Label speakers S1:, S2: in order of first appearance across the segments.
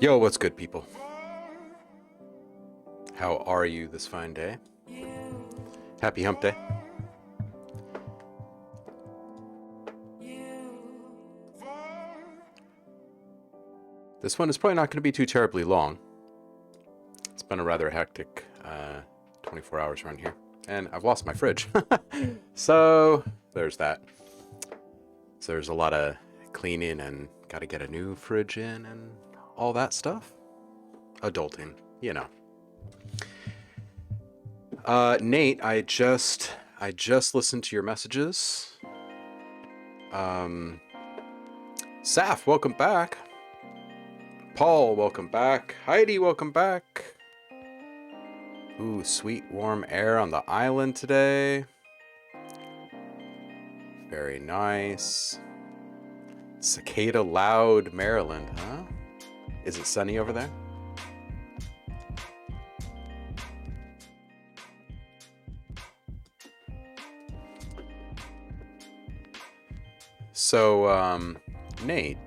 S1: Yo, what's good, people? How are you this fine day? Happy hump day. This one is probably not going to be too terribly long. It's been a rather hectic 24 hours around here. And I've lost my fridge. So, there's that. So there's a lot of cleaning and got to get a new fridge in and all that stuff. Adulting, you know. Nate, I just listened to your messages. Saf, welcome back. Paul, welcome back. Heidi, welcome back. Ooh, sweet warm air on the island today. Very nice. Cicada loud, Maryland, huh? Is it sunny over there? So, Nate,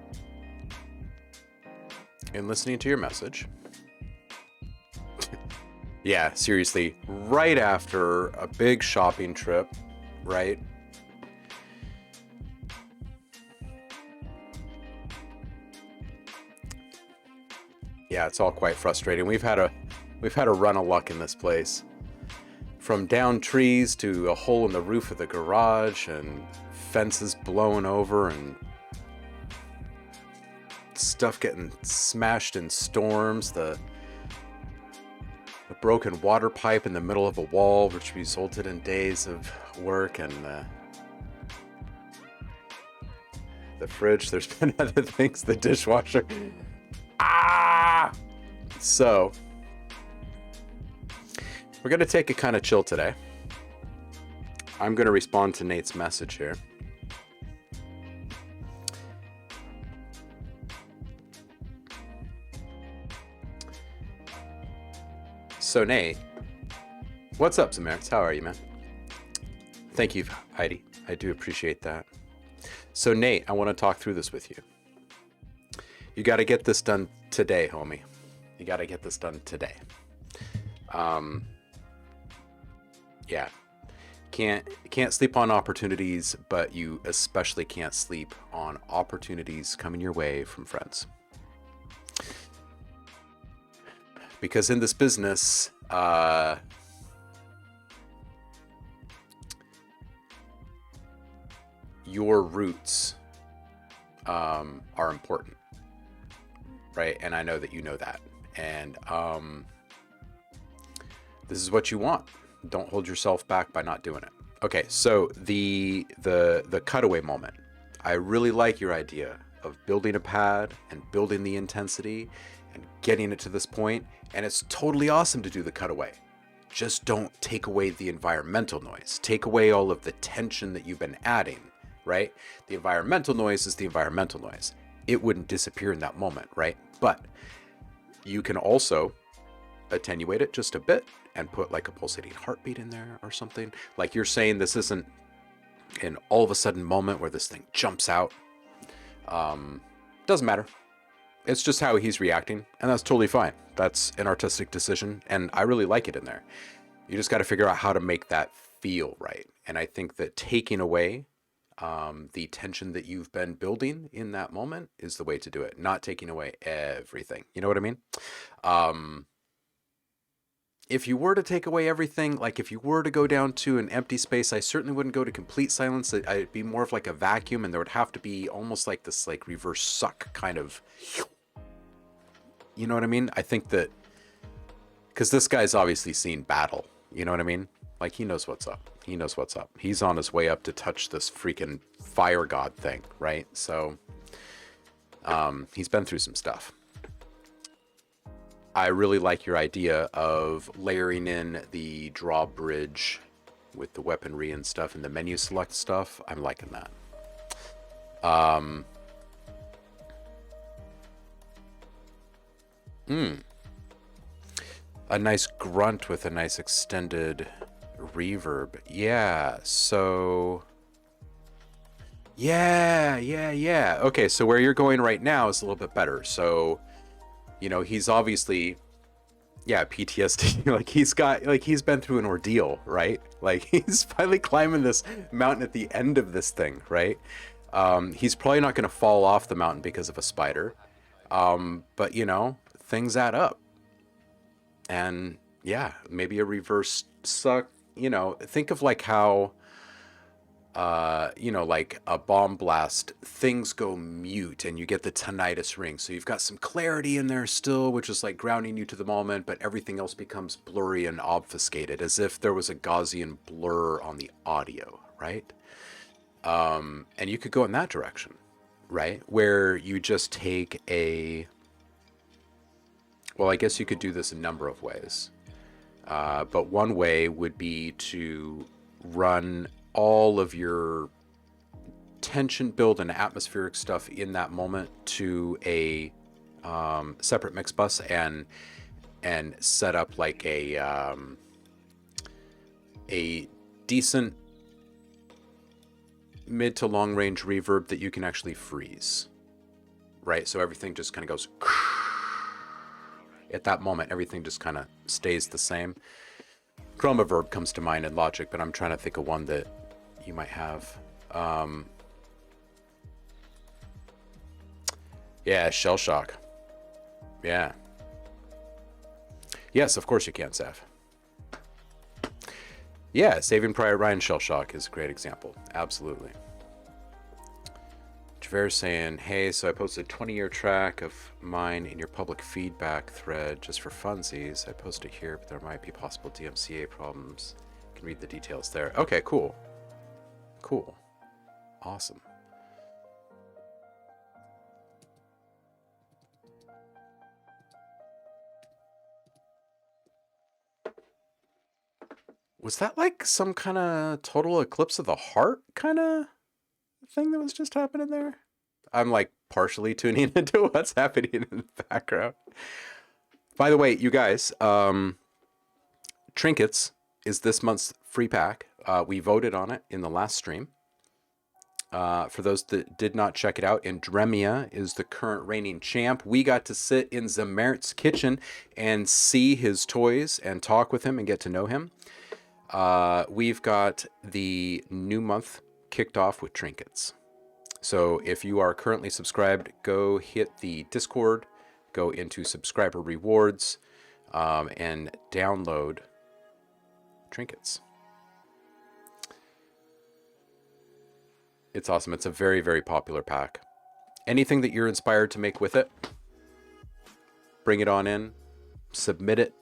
S1: in listening to your message, yeah, seriously, right after a big shopping trip, right? Yeah, it's all quite frustrating. We've had a run of luck in this place. From down trees to a hole in the roof of the garage and fences blown over and stuff getting smashed in storms, the broken water pipe in the middle of a wall, which resulted in days of work, and the fridge. There's been other things, the dishwasher. So we're going to take it kind of chill today. I'm going to respond to Nate's message here. So Nate, what's up, Zamaris? How are you, man? Thank you, Heidi. I do appreciate that. So Nate, I want to talk through this with you. You got to get this done today, homie. You got to get this done today. Yeah. Can't sleep on opportunities, but you especially can't sleep on opportunities coming your way from friends. Because in this business, your roots are important, right? And I know that you know that. And this is what you want. Don't hold yourself back by not doing it. Okay, so the cutaway moment. I really like your idea of building a pad and building the intensity and getting it to this point, and it's totally awesome to do the cutaway. Just don't take away the environmental noise. Take away all of the tension that you've been adding, right? The environmental noise is the environmental noise. It wouldn't disappear in that moment, right? But you can also attenuate it just a bit and put like a pulsating heartbeat in there or something. Like you're saying, this isn't an all of a sudden moment where this thing jumps out. Doesn't matter. It's just how he's reacting, and that's totally fine. That's an artistic decision, and I really like it in there. You just got to figure out how to make that feel right. And I think that taking away the tension that you've been building in that moment is the way to do it. Not taking away everything. You know what I mean? If you were to take away everything, like if you were to go down to an empty space, I certainly wouldn't go to complete silence. It'd be more of like a vacuum, and there would have to be almost like this like reverse suck kind of, you know what I mean? I think that, because this guy's obviously seen battle, you know what I mean? Like he knows what's up. He knows what's up. He's on his way up to touch this freaking fire god thing, right? So he's been through some stuff. I really like your idea of layering in the drawbridge with the weaponry and stuff and the menu select stuff. I'm liking that. A nice grunt with a nice extended reverb. Yeah, so... Yeah. Okay, so where you're going right now is a little bit better. So You know, he's obviously, yeah, PTSD. Like he's been through an ordeal, right? Like he's finally climbing this mountain at the end of this thing, right? He's probably not going to fall off the mountain because of a spider. But you know, things add up. And yeah, maybe a reverse suck, you know, think of like how, you know, like a bomb blast, things go mute and you get the tinnitus ring. So you've got some clarity in there still, which is like grounding you to the moment, but everything else becomes blurry and obfuscated, as if there was a Gaussian blur on the audio, right? And you could go in that direction, right? Where you just take a, well, I guess you could do this a number of ways. But one way would be to run all of your tension build and atmospheric stuff in that moment to a separate mix bus and set up like a decent mid to long range reverb that you can actually freeze, right? So everything just kind of goes at that moment. Everything just kind of stays the same. Chroma Verb comes to mind in Logic, but I'm trying to think of one that you might have. Yeah, Shell Shock. Yeah. Yes, of course you can, Sav. Yeah, Saving Private Ryan Shell Shock is a great example. Absolutely. Javer's saying, hey, so I posted a 20-year track of mine in your public feedback thread just for funsies. I posted it here, but there might be possible DMCA problems. You can read the details there. Okay, cool. Cool. Awesome. Was that like some kind of total eclipse of the heart kind of thing that was just happening there? I'm like partially tuning into what's happening in the background. By the way, you guys, Trinkets is this month's free pack. We voted on it in the last stream. For those that did not check it out, Andremia is the current reigning champ. We got to sit in Zamert's kitchen and see his toys and talk with him and get to know him. We've got the new month kicked off with Trinkets. So if you are currently subscribed, go hit the Discord, go into subscriber rewards, and download Trinkets. It's awesome. It's a very, very popular pack. Anything that you're inspired to make with it, bring it on in, submit it,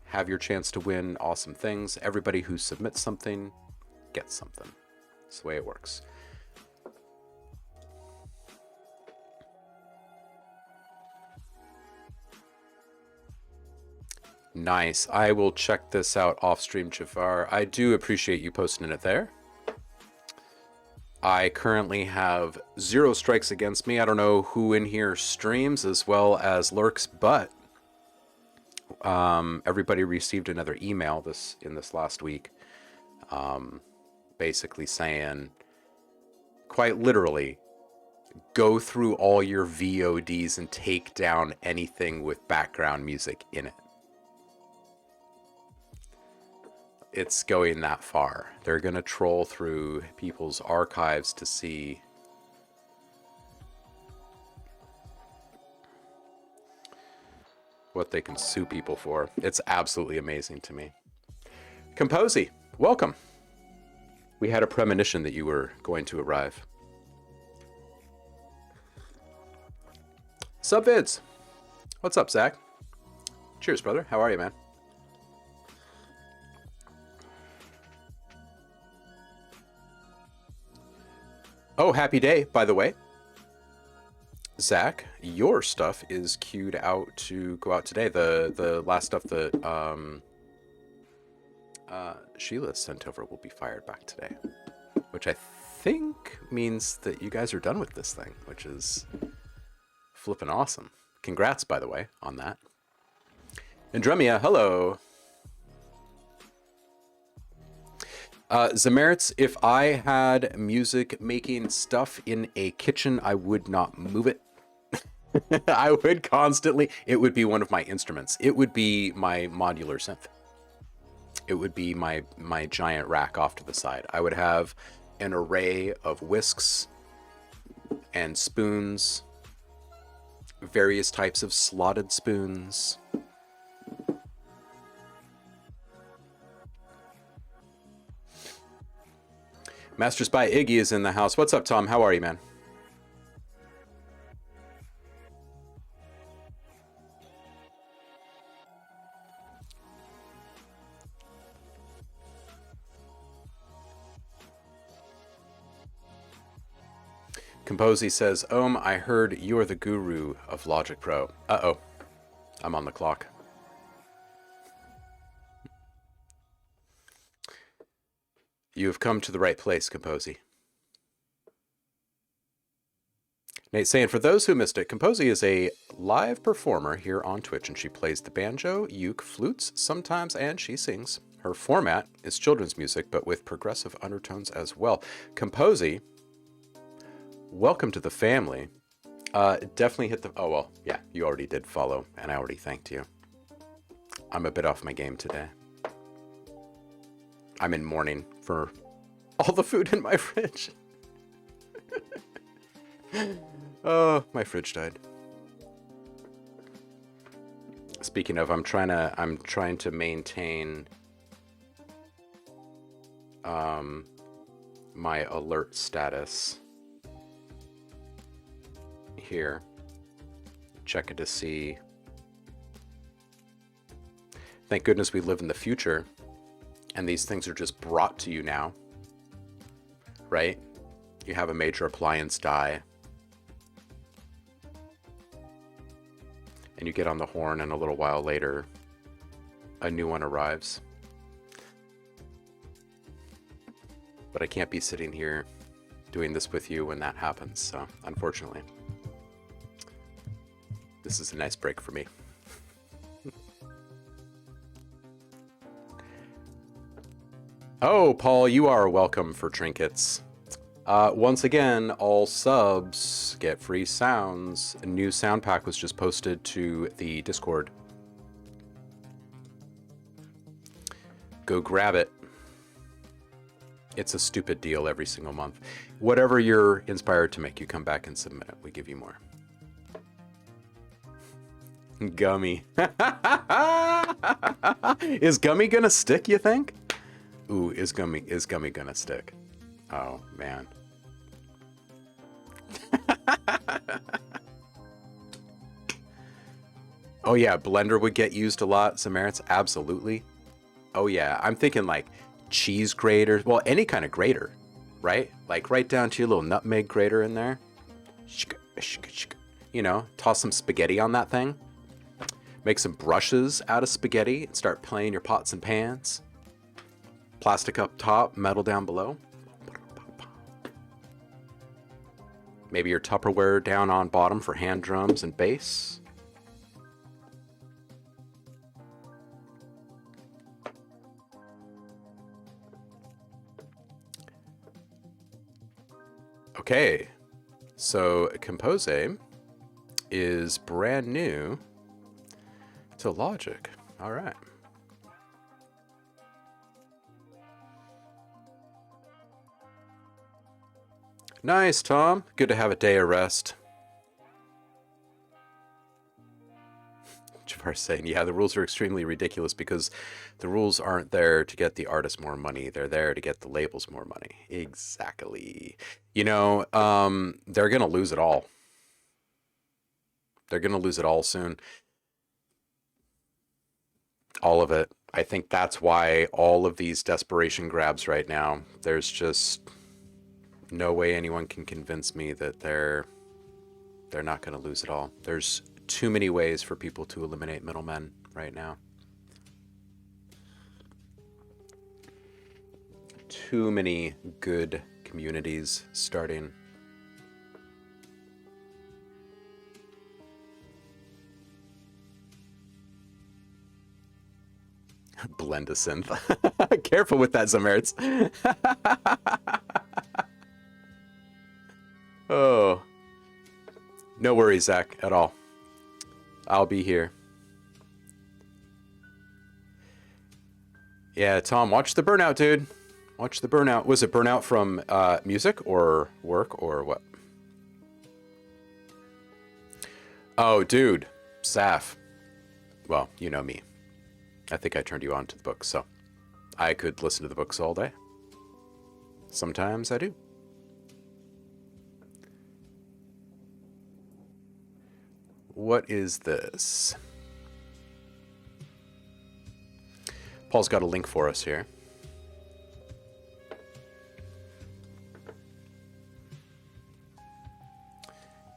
S1: have your chance to win awesome things. Everybody who submits something gets something. That's the way it works. Nice. I will check this out off stream, Jafar. I do appreciate you posting it there. I currently have 0 strikes against me. I don't know who in here streams as well as lurks, but everybody received another email in this last week, basically saying, quite literally, go through all your VODs and take down anything with background music in it. It's going that far. They're going to troll through people's archives to see what they can sue people for. It's absolutely amazing to me. Composy, welcome. We had a premonition that you were going to arrive. Subvids. What's up, Zach? Cheers, brother. How are you, man? Oh, happy day, by the way. Zach, your stuff is queued out to go out today. The last stuff that Sheila sent over will be fired back today, which I think means that you guys are done with this thing, which is flipping awesome. Congrats, by the way, on that. Andremia, hello. Zamertz, if I had music making stuff in a kitchen, I would not move it. I would constantly, it would be one of my instruments. It would be my modular synth. It would be my giant rack off to the side. I would have an array of whisks and spoons, various types of slotted spoons. Master Spy Iggy is in the house. What's up, Tom? How are you, man? Composey says, I heard you're the guru of Logic Pro. Uh-oh. I'm on the clock. You have come to the right place, Composey. Nate saying, for those who missed it, Composey is a live performer here on Twitch, and she plays the banjo, uke, flutes sometimes, and she sings. Her format is children's music, but with progressive undertones as well. Composey, welcome to the family. Definitely hit the... Oh, well, yeah, you already did follow, and I already thanked you. I'm a bit off my game today. I'm in mourning for all the food in my fridge. Oh, my fridge died. Speaking of, I'm trying to maintain my alert status here. Check it to see. Thank goodness we live in the future and these things are just brought to you now, right? You have a major appliance die and you get on the horn and a little while later a new one arrives. But I can't be sitting here doing this with you when that happens, so unfortunately. This is a nice break for me. Oh, Paul, you are welcome for trinkets. Once again, all subs get free sounds. A new sound pack was just posted to the Discord. Go grab it. It's a stupid deal every single month. Whatever you're inspired to make, you come back and submit it. We give you more. Gummy. Is Gummy gonna stick, you think? Ooh, is Gummy gonna stick? Oh, man. Oh, yeah, blender would get used a lot, Samaritans. Absolutely. Oh, yeah, I'm thinking like cheese grater. Well, any kind of grater, right? Like right down to your little nutmeg grater in there. You know, toss some spaghetti on that thing. Make some brushes out of spaghetti and start playing your pots and pans. Plastic up top, metal down below. Maybe your Tupperware down on bottom for hand drums and bass. Okay, so Compose is brand new to Logic. All right. Nice, Tom. Good to have a day of rest. Jafar's saying, yeah, the rules are extremely ridiculous because the rules aren't there to get the artist more money. They're there to get the labels more money. Exactly. You know, they're going to lose it all. They're going to lose it all soon. All of it. I think that's why all of these desperation grabs right now, there's just no way anyone can convince me that they're not going to lose it all. There's too many ways for people to eliminate middlemen right now. Too many good communities starting. Blend a synth. Careful with that, Zamertz. Oh. No worries, Zach, at all. I'll be here. Yeah, Tom, watch the burnout, dude. Watch the burnout. Was it burnout from music or work or what? Oh, dude. Saf. Well, you know me. I think I turned you on to the books, so I could listen to the books all day. Sometimes I do. What is this? Paul's got a link for us here.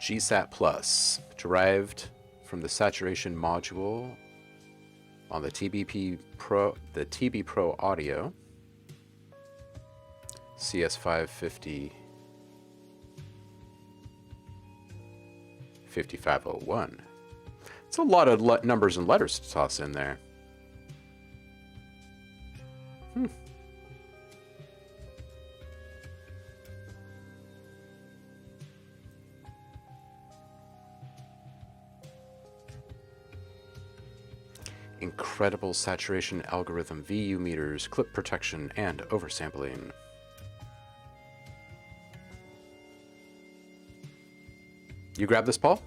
S1: GSAT Plus, derived from the saturation module on the TB Pro audio, CS550 5501. It's a lot of numbers and letters to toss in there. Incredible saturation algorithm, VU meters, clip protection, and oversampling. You grab this, Paul?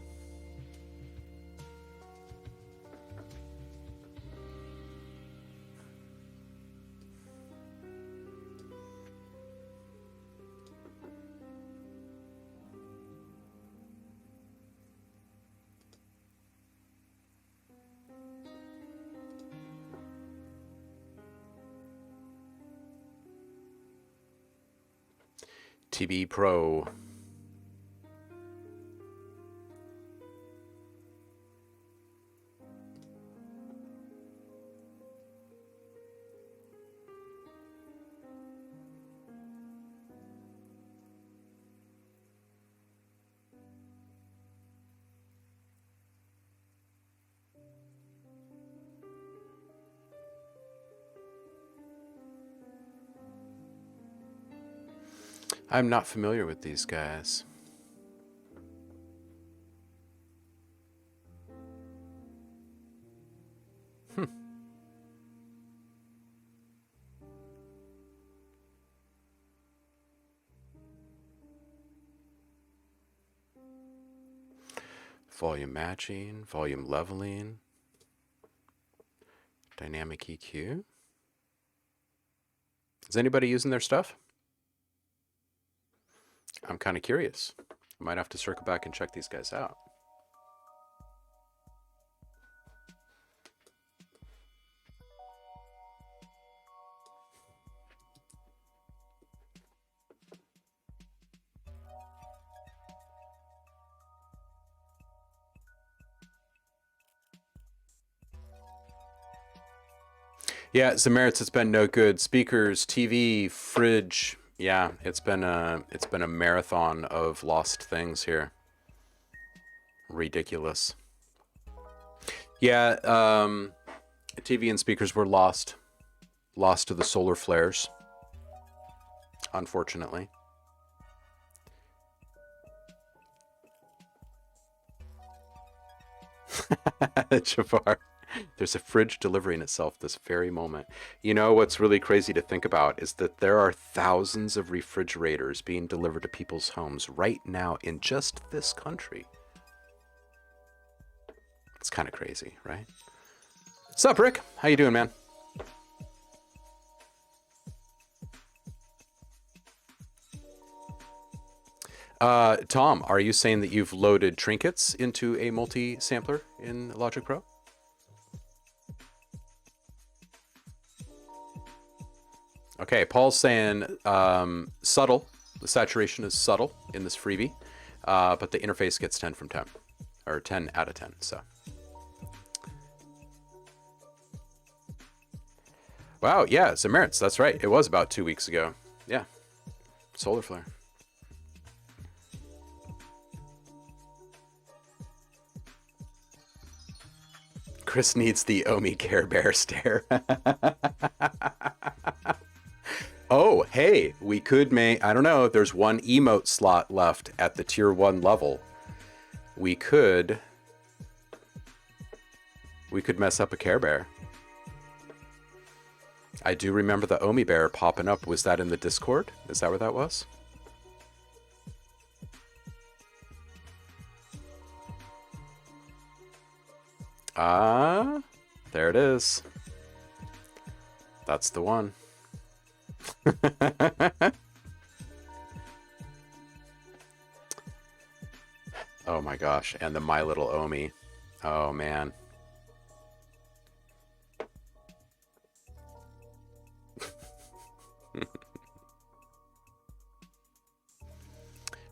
S1: TB Pro. I'm not familiar with these guys. Volume matching, volume leveling, dynamic EQ. Is anybody using their stuff? I'm kind of curious. I might have to circle back and check these guys out. Yeah, Zamerits, it's been no good. Speakers, TV, fridge. Yeah, it's been a marathon of lost things here. Ridiculous. Yeah, TV and speakers were lost to the solar flares, unfortunately. Jafar. There's a fridge delivering itself this very moment. You know what's really crazy to think about is that there are thousands of refrigerators being delivered to people's homes right now in just this country. It's kind of crazy, right? What's up, Rick? How you doing, man? Tom, are you saying that you've loaded trinkets into a multi-sampler in Logic Pro? Okay, Paul's saying subtle. The saturation is subtle in this freebie, but the interface gets 10 from 10, or 10 out of 10. So, wow, yeah, Zamerits, that's right. It was about 2 weeks ago. Yeah, solar flare. Chris needs the Omi Care Bear stare. Oh, hey, we could make, I don't know, there's one emote slot left at the tier 1 level. we could mess up a Care Bear. I do remember the Omi Bear popping up. Was that in the Discord? Is that where that was? Ah, there it is. That's the one. Oh my gosh, and the My Little Omi. Oh man.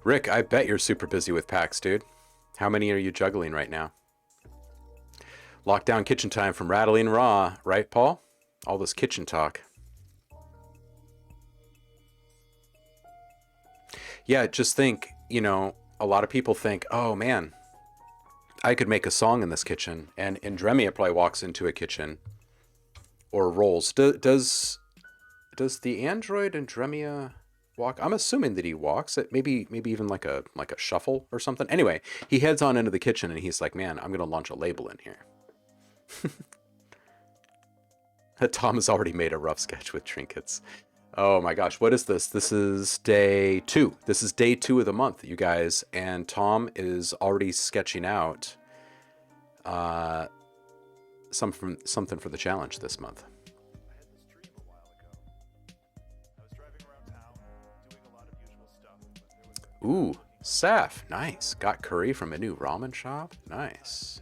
S1: Rick, I bet you're super busy with packs, dude. How many are you juggling right now? Lockdown kitchen time from Rattling Raw, right, Paul? All this kitchen talk. Yeah, just think, you know, a lot of people think, oh man, I could make a song in this kitchen. And Indremia probably walks into a kitchen or rolls. Does the android Indremia walk? I'm assuming that he walks. Maybe even like a shuffle or something. Anyway, he heads on into the kitchen and he's like, man, I'm gonna launch a label in here. Tom has already made a rough sketch with trinkets. Oh my gosh, what is this? This is day 2. This is day 2 of the month, you guys. And Tom is already sketching out something for the challenge this month. Ooh, Saf, nice. Got curry from a new ramen shop. Nice.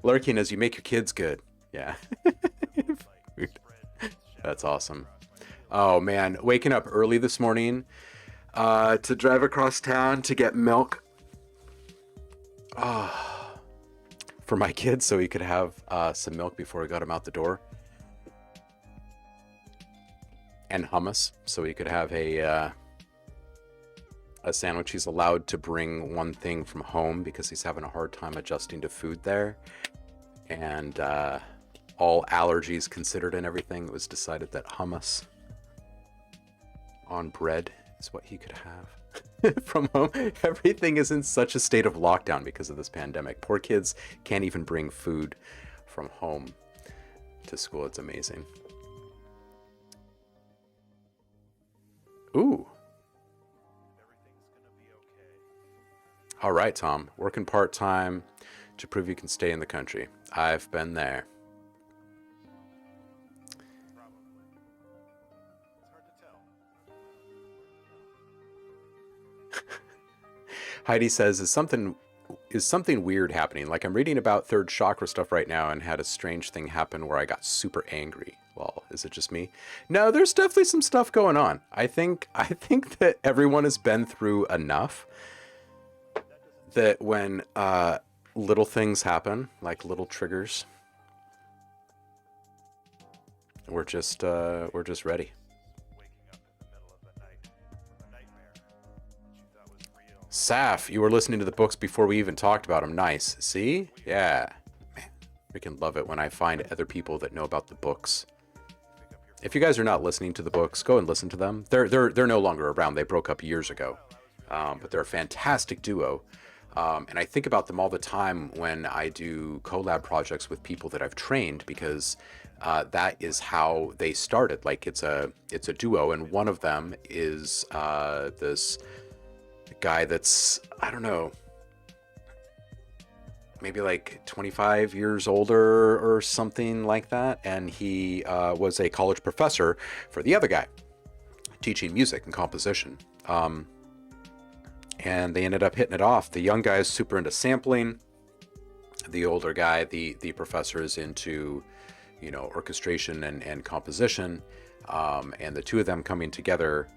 S1: Lurking as you make your kids good. Yeah. That's awesome. Oh man, waking up early this morning to drive across town to get milk for my kids so he could have some milk before we got him out the door. And hummus so he could have a sandwich. He's allowed to bring one thing from home because he's having a hard time adjusting to food there. And all allergies considered and everything, it was decided that hummus on bread is what he could have from home. Everything is in such a state of lockdown because of this pandemic. Poor kids can't even bring food from home to school. It's amazing. Ooh. All right, Tom. Working part-time to prove you can stay in the country. I've been there. Heidi says, is something weird happening? Like I'm reading about third chakra stuff right now and had a strange thing happen where I got super angry. Well, is it just me? No, there's definitely some stuff going on. I think that everyone has been through enough that when little things happen, like little triggers, we're just ready. Saf, you were listening to the books before we even talked about them. Nice. See? Yeah. Man, freaking love it when I find other people that know about the books. If you guys are not listening to the books, go and listen to them. They're no longer around. They broke up years ago. But they're a fantastic duo. And I think about them all the time when I do collab projects with people that I've trained because that is how they started. Like it's a duo, and one of them is this guy that's, I don't know, maybe like 25 years older or something like that, and he was a college professor for the other guy, teaching music and composition. And they ended up hitting it off. The young guy is super into sampling. The older guy, the professor, is into, you know, orchestration and composition. And the two of them coming together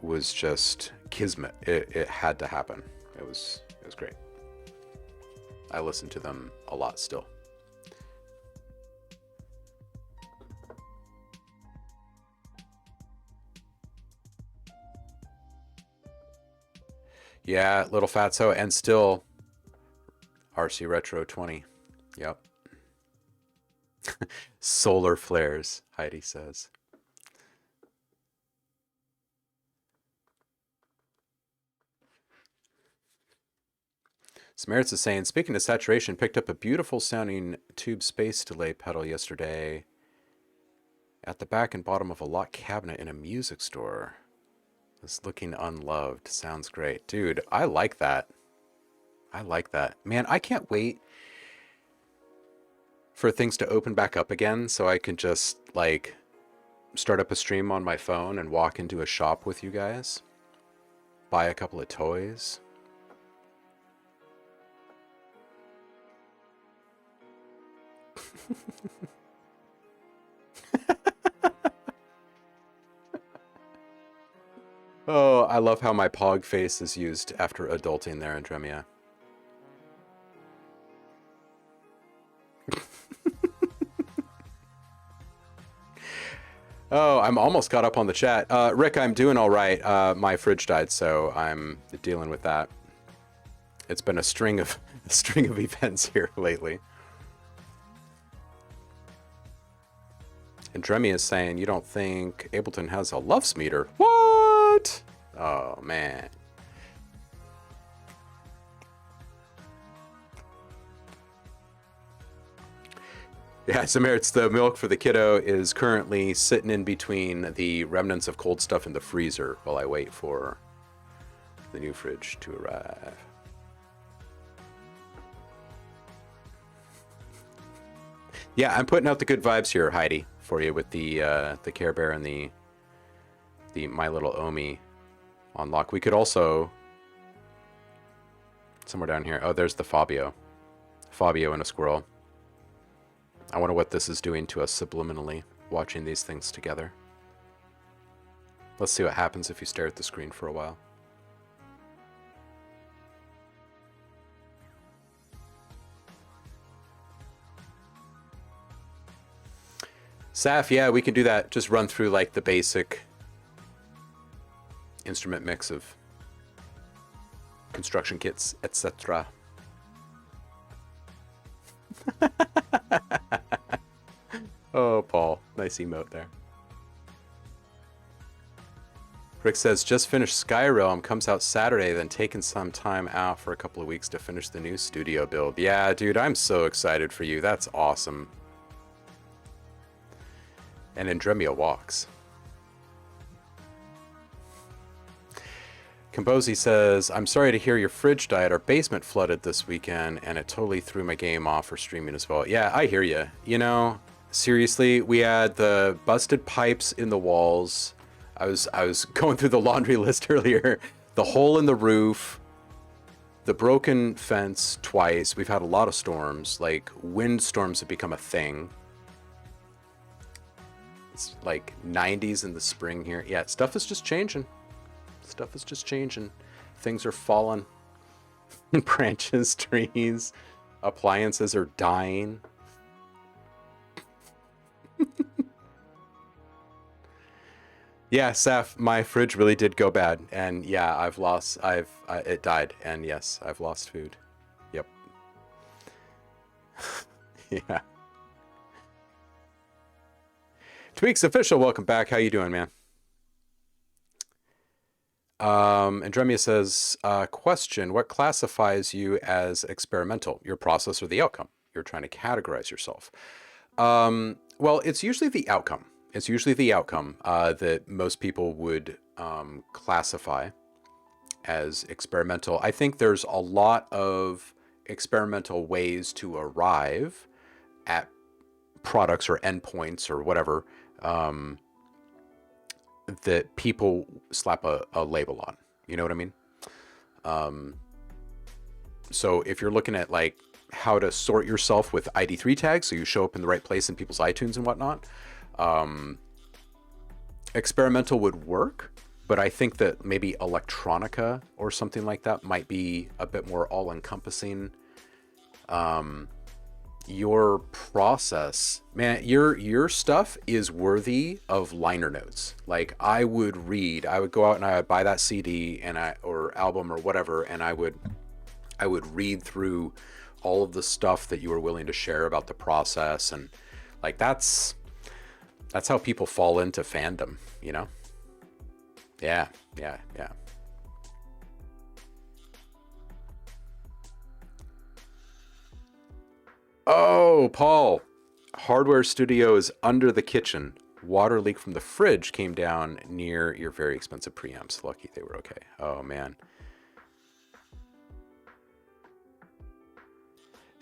S1: was just kismet. It had to happen. It was great. I listen to them a lot still. Yeah, Little Fatso, and still RC Retro 20. Yep. Solar flares, Heidi says. Smeritz is saying, speaking of saturation, picked up a beautiful sounding tube space delay pedal yesterday at the back and bottom of a locked cabinet in a music store. It's looking unloved. Sounds great. Dude, I like that. I like that. Man, I can't wait for things to open back up again so I can just, like, start up a stream on my phone and walk into a shop with you guys. Buy a couple of toys. Oh, I love how my pog face is used after adulting there, Andremia. Oh, I'm almost caught up on the chat. Rick, I'm doing all right. My fridge died, so I'm dealing with that. It's been a string of events here lately. And Dremy is saying, you don't think Ableton has a loves meter? What? Oh, man. Yeah, Samir, it's the milk for the kiddo is currently sitting in between the remnants of cold stuff in the freezer while I wait for the new fridge to arrive. Yeah, I'm putting out the good vibes here, Heidi, for you with the Care Bear and the My Little Omi on lock. We could also, somewhere down here, oh, there's the Fabio and a squirrel. I wonder what this is doing to us subliminally, watching these things together. Let's see what happens if you stare at the screen for a while. Saf, yeah, we can do that. Just run through like the basic instrument mix of construction kits, etc. Oh, Paul, nice emote there. Rick says, just finished Skyrim, comes out Saturday, then taking some time out for a couple of weeks to finish the new studio build. Yeah, dude, I'm so excited for you. That's awesome. And Andremia walks. Composi says, I'm sorry to hear your fridge died. Our basement flooded this weekend, and it totally threw my game off for streaming as well. Yeah, I hear you. You know, seriously, we had the busted pipes in the walls. I was going through the laundry list earlier. The hole in the roof, the broken fence twice. We've had a lot of storms. Like, wind storms have become a thing. It's like 90s in the spring here. Yeah, stuff is just changing. Stuff is just changing. Things are falling. Branches, trees, appliances are dying. Yeah, Saf, my fridge really did go bad, and yeah, it died, and yes, I've lost food. Yep. Yeah. Tweaks Official, welcome back. How you doing, man? Andremia says, question, what classifies you as experimental? Your process or the outcome? You're trying to categorize yourself. Well, it's usually the outcome. It's usually the outcome that most people would classify as experimental. I think there's a lot of experimental ways to arrive at products or endpoints or whatever that people slap a label on. You know what I mean? So if you're looking at like how to sort yourself with ID3 tags so you show up in the right place in people's iTunes and whatnot, experimental would work, but I think that maybe electronica or something like that might be a bit more all-encompassing. Your process, man, your stuff is worthy of liner notes. Like I would go out and I would buy that CD or album or whatever, and I would read through all of the stuff that you were willing to share about the process and Like that's how people fall into fandom, you know? Yeah, yeah, yeah. Oh, Paul. Hardware studio is under the kitchen. Water leak from the fridge came down near your very expensive preamps. Lucky they were okay. Oh, man.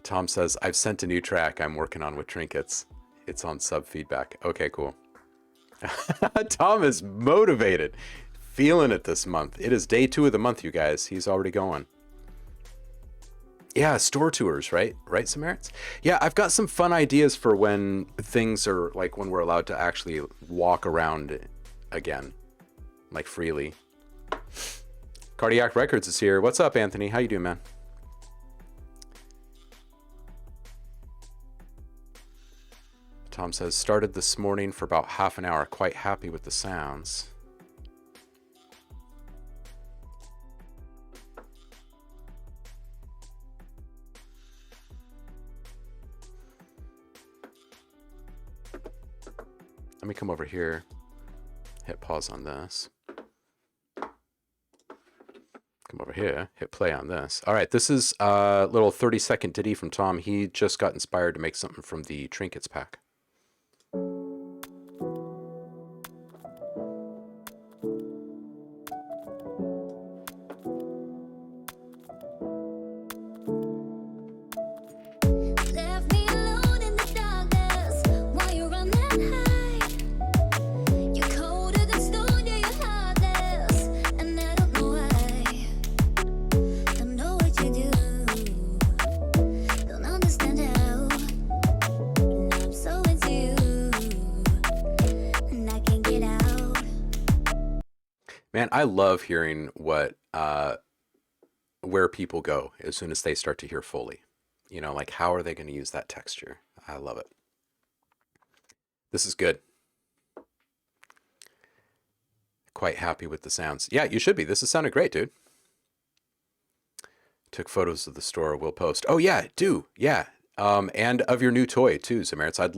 S1: Tom says, I've sent a new track I'm working on with trinkets. It's on sub feedback. Okay, cool. Tom is motivated. Feeling it this month. It is day 2 of the month, you guys. He's already going. Yeah, store tours, right? Right, Samaritans? Yeah, I've got some fun ideas for when things are like when we're allowed to actually walk around again, like freely. Cardiac Records is here. What's up, Anthony? How you doing, man? Tom says, started this morning for about half an hour. Quite happy with the sounds. Let me come over here, hit pause on this. Come over here, hit play on this. All right, this is a little 30-second ditty from Tom. He just got inspired to make something from the Trinkets pack. Man, I love hearing what where people go as soon as they start to hear Foley. You know, like how are they going to use that texture? I love it. This is good. Quite happy with the sounds. Yeah, you should be. This is sounding great, dude. Took photos of the store. We'll post. Oh yeah, do yeah. And of your new toy too, Zamerits. I'd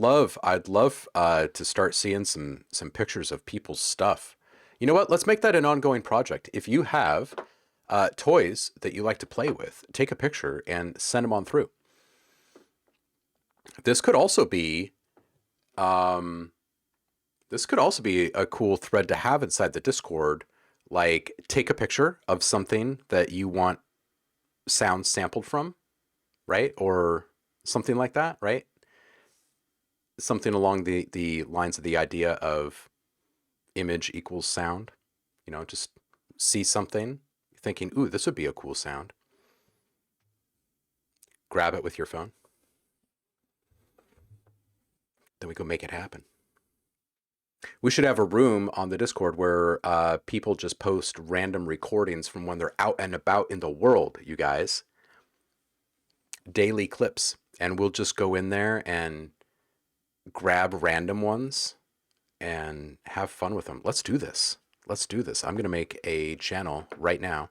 S1: love to start seeing some pictures of people's stuff. You know what? Let's make that an ongoing project. If you have toys that you like to play with, take a picture and send them on through. This could also be a cool thread to have inside the Discord. Like, take a picture of something that you want sound sampled from, right? Or something like that, right? Something along the lines of the idea of image equals sound. You know, just see something, thinking, ooh, this would be a cool sound. Grab it with your phone. Then we go make it happen. We should have a room on the Discord where people just post random recordings from when they're out and about in the world, you guys. Daily clips. And we'll just go in there and grab random ones and have fun with them. Let's do this. Let's do this. I'm going to make a channel right now.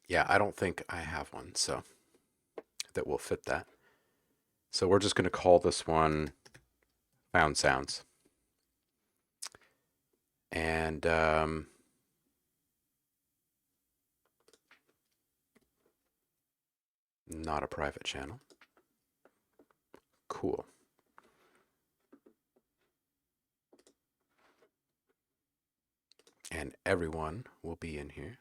S1: Yeah, I don't think I have one, so that will fit that. So we're just going to call this one Found Sounds. And not a private channel. Cool. And everyone will be in here.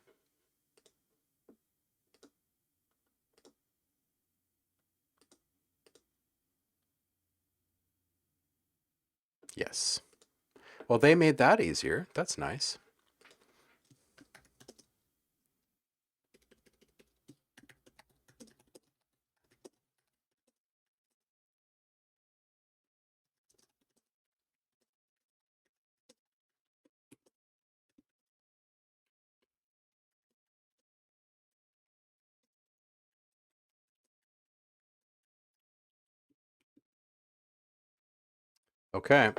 S1: Yes. Well, they made that easier. That's nice. Okay.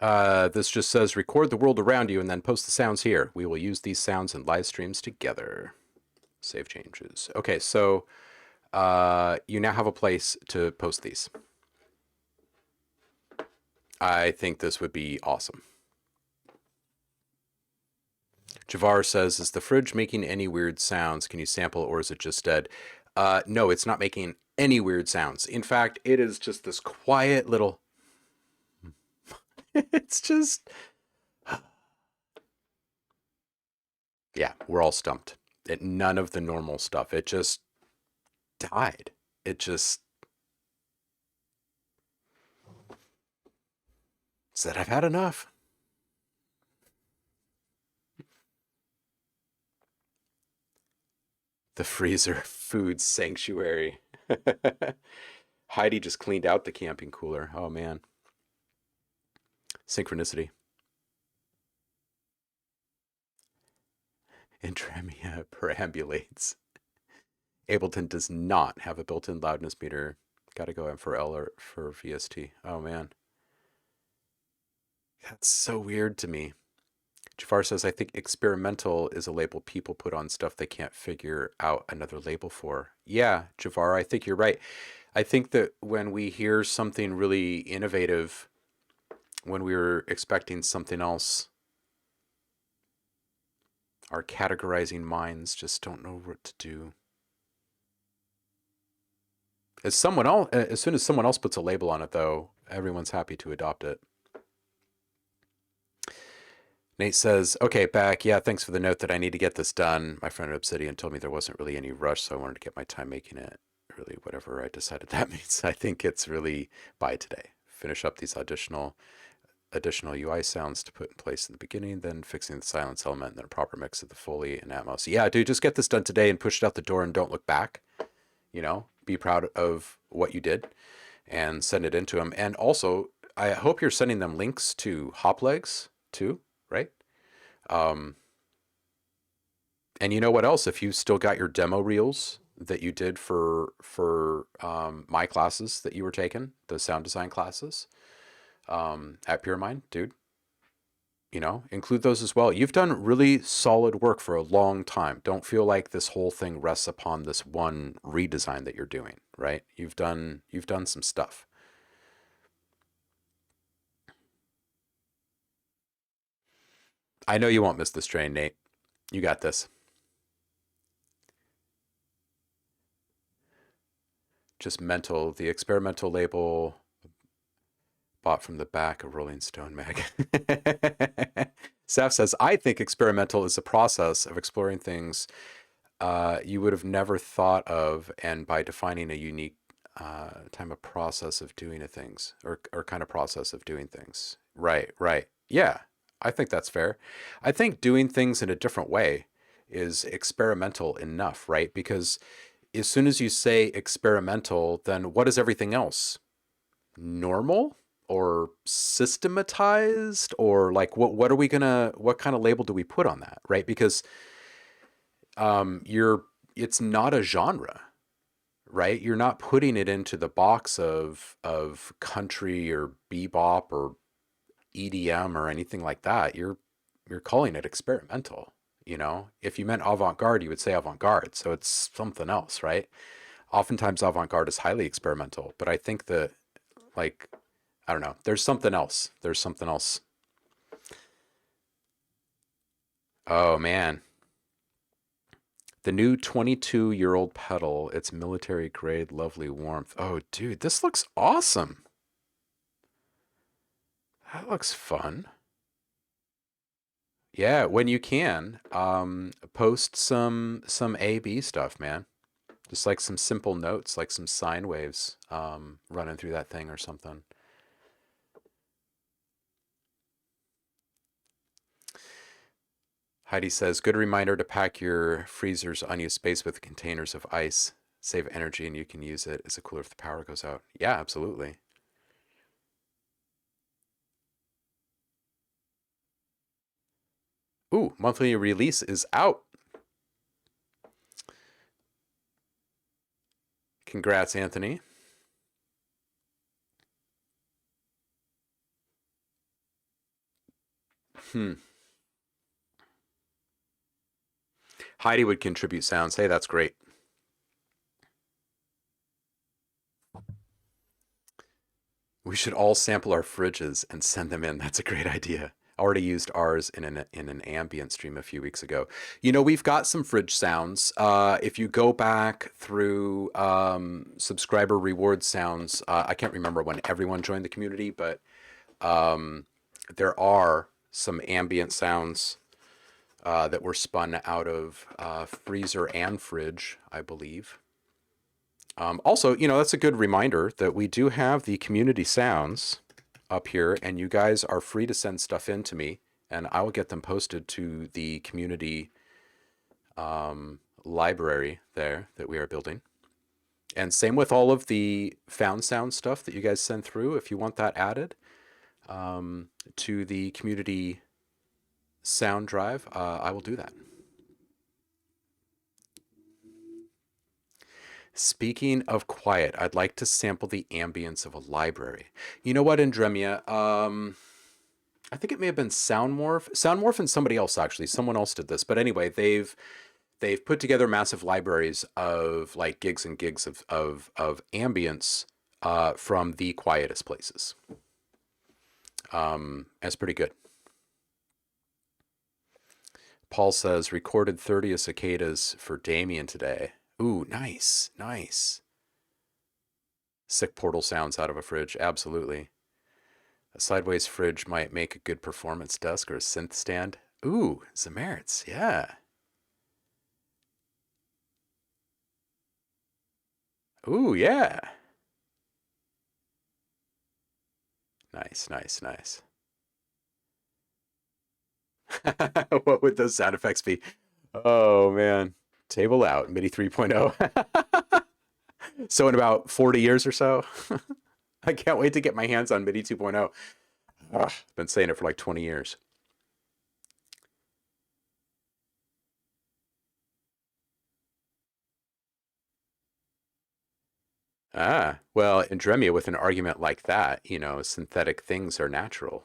S1: This just says record the world around you and then post the sounds here. We will use these sounds in live streams together. Save changes. Okay, so you now have a place to post these. I think this would be awesome. Javar says, is the fridge making any weird sounds? Can you sample or is it just dead? No, it's not making any weird sounds. In fact, it is just this quiet little... It's just... Yeah, we're all stumped. None of the normal stuff. It just died. It just said, I've had enough. The freezer food sanctuary. Heidi just cleaned out the camping cooler. Oh, man. Synchronicity. Intremia perambulates. Ableton does not have a built-in loudness meter. Gotta go M4L or for VST. Oh, man. That's so weird to me. Jafar says, I think experimental is a label people put on stuff they can't figure out another label for. Yeah, Jafar, I think you're right. I think that when we hear something really innovative, when we were expecting something else, our categorizing minds just don't know what to do. As soon as someone else puts a label on it, though, everyone's happy to adopt it. Nate says, okay, back. Yeah, thanks for the note that I need to get this done. My friend at Obsidian told me there wasn't really any rush, so I wanted to get my time making it. Really, whatever I decided that means. I think it's really by today. Finish up these additional UI sounds to put in place in the beginning, then fixing the silence element, and then a proper mix of the Foley and Atmos. Yeah, dude, just get this done today and push it out the door and don't look back. You know, be proud of what you did and send it into them. And also, I hope you're sending them links to HopLegs too, right? And you know what else? If you still got your demo reels that you did for my classes that you were taking, the sound design classes at PureMind, dude, you know, include those as well. You've done really solid work for a long time. Don't feel like this whole thing rests upon this one redesign that you're doing, right? You've done some stuff. I know you won't miss this train, Nate. You got this. Just mental. The experimental label bought from the back of Rolling Stone mag. Saf says, I think experimental is a process of exploring things you would have never thought of, and by defining a unique time of process of doing things, or kind of process of doing things. Right, right. Yeah, I think that's fair. I think doing things in a different way is experimental enough, right? Because as soon as you say experimental, then what is everything else? Normal or systematized, or like what are we gonna, what kind of label do we put on that, right? Because it's not a genre, right? You're not putting it into the box of country or bebop or EDM or anything like that. You're calling it experimental. You know, if you meant avant-garde, you would say avant-garde. So it's something else, right? Oftentimes avant-garde is highly experimental, but I think that, like, I don't know, there's something else. There's something else. Oh man. The new 22-year-old pedal, it's military grade, lovely warmth. Oh dude, this looks awesome. That looks fun. Yeah, when you can, post some A/B stuff, man. Just like some simple notes, like some sine waves running through that thing or something. Heidi says, good reminder to pack your freezer's unused space with containers of ice. Save energy and you can use it as a cooler if the power goes out. Yeah, absolutely. Ooh, monthly release is out. Congrats, Anthony. Hmm. Heidi would contribute sounds. Hey, that's great. We should all sample our fridges and send them in. That's a great idea. Already used ours in an ambient stream a few weeks ago. You know, we've got some fridge sounds. If you go back through subscriber reward sounds, I can't remember when everyone joined the community, but um, there are some ambient sounds that were spun out of freezer and fridge, I believe. Also, you know, that's a good reminder that we do have the community sounds up here, and you guys are free to send stuff in to me, and I will get them posted to the community library there that we are building. And same with all of the found sound stuff that you guys send through. If you want that added to the community sound drive, I will do that. Speaking of quiet, I'd like to sample the ambience of a library. You know what, Andremia? I think it may have been Soundmorph and somebody else actually. Someone else did this, but anyway, they've put together massive libraries of like gigs and gigs of ambience from the quietest places. That's pretty good. Paul says recorded 30 of cicadas for Damien today. Ooh, nice, nice. Sick portal sounds out of a fridge, absolutely. A sideways fridge might make a good performance desk or a synth stand. Ooh, Zamerits, yeah. Ooh, yeah. Nice, nice, nice. What would those sound effects be? Oh man. Table out, MIDI 3.0. So in about 40 years or so, I can't wait to get my hands on MIDI 2.0. I've been saying it for like 20 years. Ah, well, Andremia, with an argument like that, you know, synthetic things are natural.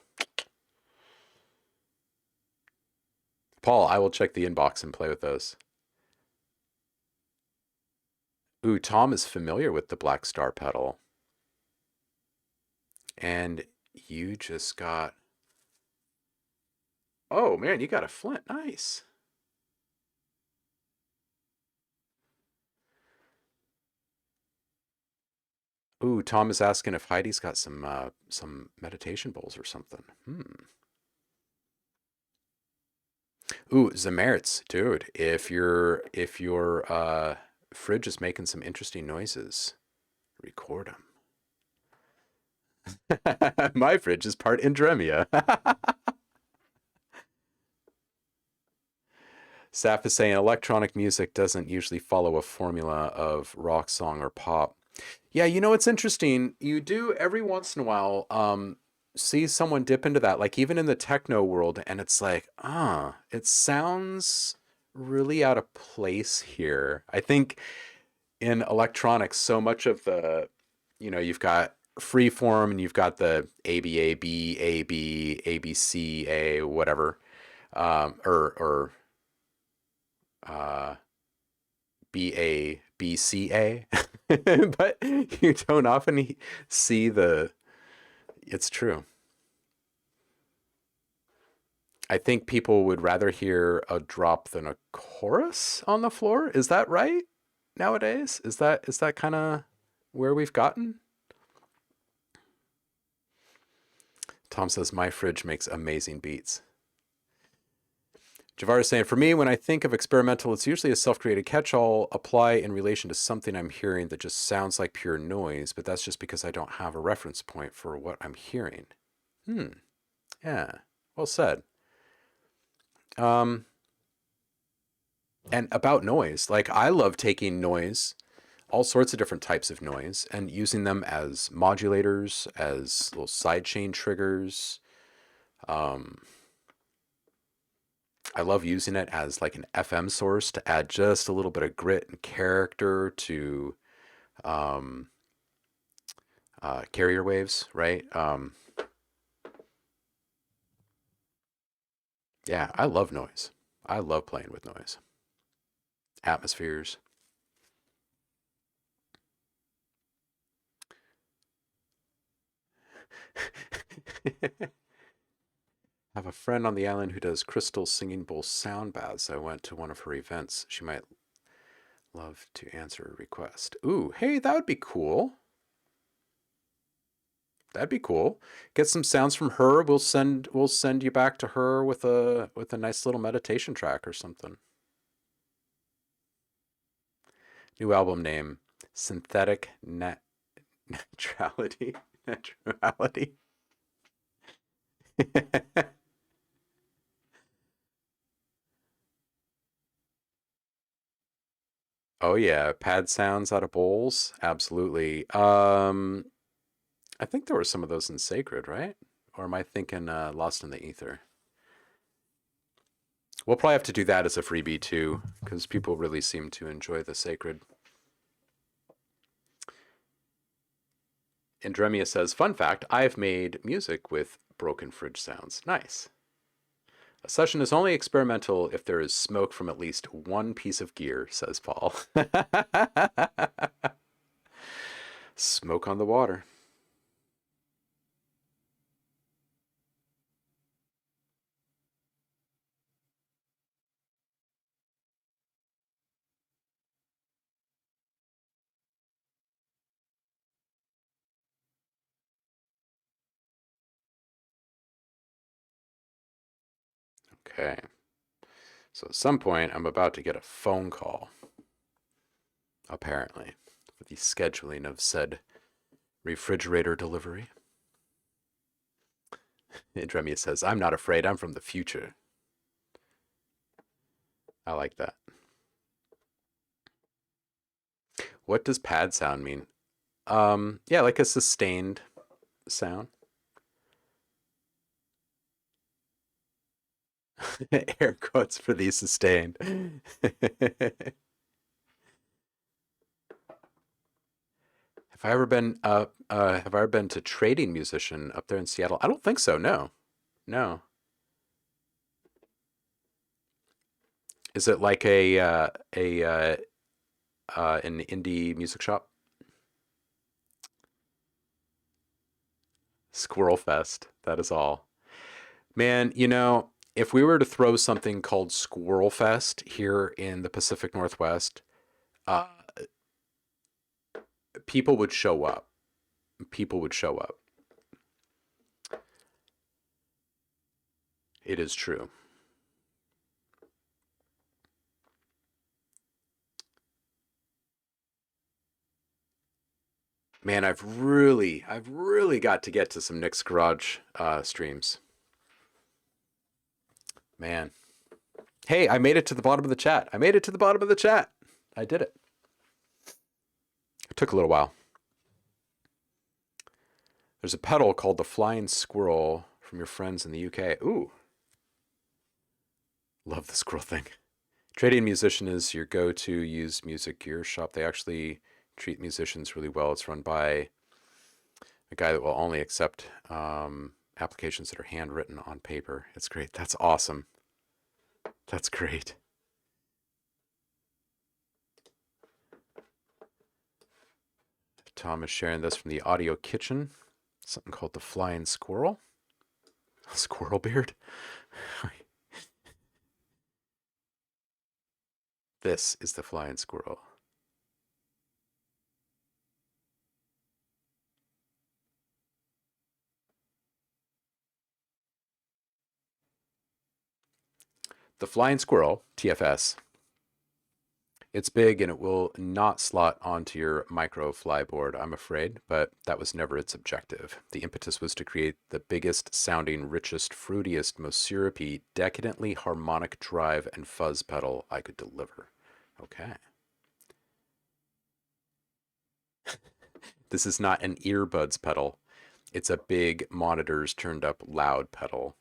S1: Paul, I will check the inbox and play with those. Ooh, Tom is familiar with the Black Star pedal. And you just got. Oh, man, you got a Flint. Nice. Ooh, Tom is asking if Heidi's got some meditation bowls or something. Hmm. Ooh, Zamerits, dude. If your fridge is making some interesting noises, record them. My fridge is part Indremia. Saf is saying electronic music doesn't usually follow a formula of rock song or pop. Yeah, you know, it's interesting. You do every once in a while see someone dip into that, like even in the techno world, and it's like, it sounds really out of place here. I think in electronics, so much of the, you know, you've got free form and you've got the ABAB, AB, ABCA, whatever, or uh, BABCA, but you don't often see the. It's true. I think people would rather hear a drop than a chorus on the floor. Is that right nowadays? Is that kind of where we've gotten? Tom says my fridge makes amazing beats. Javar is saying, for me, when I think of experimental, it's usually a self-created catch-all apply in relation to something I'm hearing that just sounds like pure noise, but that's just because I don't have a reference point for what I'm hearing. Hmm. Yeah. Well said. Um, and about noise, like I love taking noise, all sorts of different types of noise, and using them as modulators, as little sidechain triggers. Um, I love using it as like an FM source to add just a little bit of grit and character to um, carrier waves, right? Yeah, I love noise. I love playing with noise. Atmospheres. I have a friend on the island who does crystal singing bowl sound baths. I went to one of her events. She might love to answer a request. Ooh, hey, that would be cool. That'd be cool. Get some sounds from her. We'll send you back to her with a nice little meditation track or something. New album name: Synthetic Naturality. Naturality. Oh yeah, pad sounds out of bowls. Absolutely. I think there were some of those in Sacred, right? Or am I thinking Lost in the Ether? We'll probably have to do that as a freebie too, because people really seem to enjoy the Sacred. Andremia says, fun fact, I've made music with broken fridge sounds. Nice. A session is only experimental if there is smoke from at least one piece of gear, says Paul. Smoke on the water. Okay. So at some point, I'm about to get a phone call, apparently, for the scheduling of said refrigerator delivery. Andremia says, I'm not afraid. I'm from the future. I like that. What does pad sound mean? Yeah, like a sustained sound. Air quotes for the sustained. Have I ever been to Trading Musician up there in Seattle? I don't think so. No, no. Is it like an indie music shop? Squirrel Fest. That is all. Man, if we were to throw something called Squirrel Fest here in the Pacific Northwest, uh, people would show up. People would show up. It is true. Man, I've really got to get to some Nick's Garage streams. Man, hey, I made it to the bottom of the chat. I made it to the bottom of the chat. I did it. It took a little while. There's a pedal called the Flying Squirrel from your friends in the UK. Ooh, love the squirrel thing. Trading Musician is your go-to used music gear shop. They actually treat musicians really well. It's run by a guy that will only accept applications that are handwritten on paper. It's great. That's awesome. That's great. Tom is sharing this from the Audio Kitchen. Something called the Flying Squirrel. Squirrel beard. This is the Flying Squirrel. The Flying Squirrel, TFS. It's big and it will not slot onto your micro flyboard, I'm afraid, but that was never its objective. The impetus was to create the biggest sounding, richest, fruitiest, most syrupy, decadently harmonic drive and fuzz pedal I could deliver. Okay. This is not an earbuds pedal. It's a big monitors turned up loud pedal.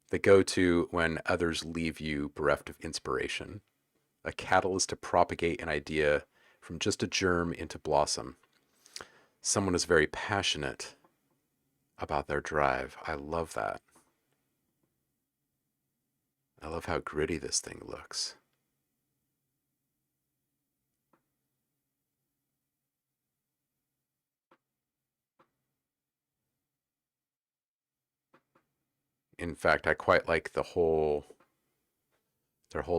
S1: The go-to when others leave you bereft of inspiration. A catalyst to propagate an idea from just a germ into blossom. Someone is very passionate about their drive. I love that. I love how gritty this thing looks. In fact, I quite like their whole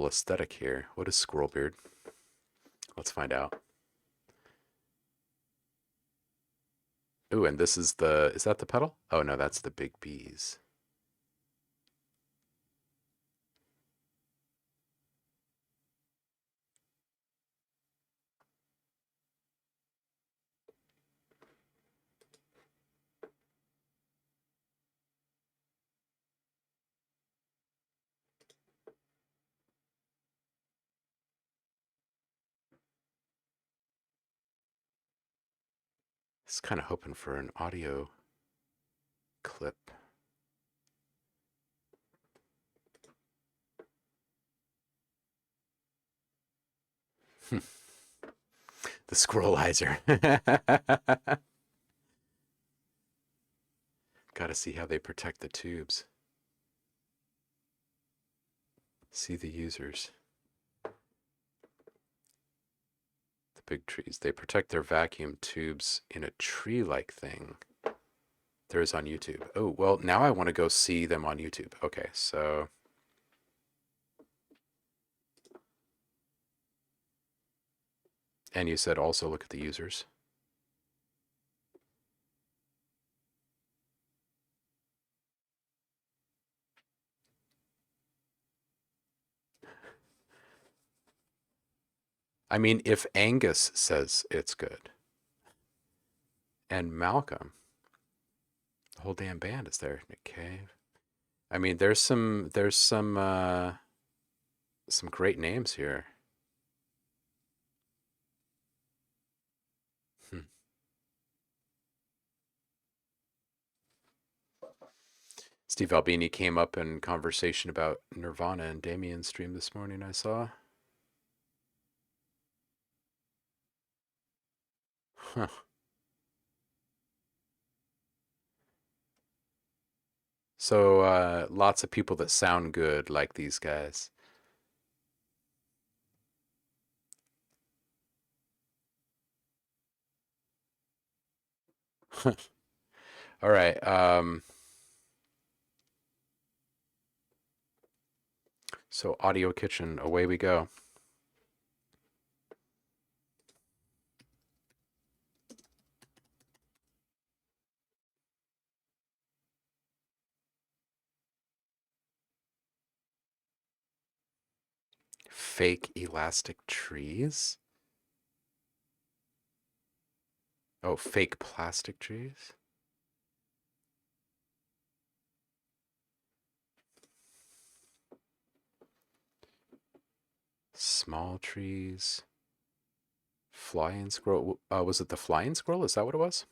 S1: aesthetic here. What is squirrel beard? Let's find out. Ooh, and this is is that the petal? Oh no, that's the big bees. Just kind of hoping for an audio clip. The scrollizer. Gotta see how they protect the tubes. See the users. The big trees. They protect their vacuum tubes in a tree-like thing. There is on YouTube. Oh, well, now I want to go see them on YouTube. Okay, so... And you said also look at the users. I mean, if Angus says it's good, and Malcolm, the whole damn band is there. Nick Cave. I mean, there's some great names here. Steve Albini came up in conversation about Nirvana and Damien's stream this morning, I saw. Huh. So, lots of people that sound good like these guys. All right. So Audio Kitchen, away we go. Fake elastic trees? Oh, fake plastic trees? Small trees. Flying squirrel. Was it the flying squirrel? Is that what it was?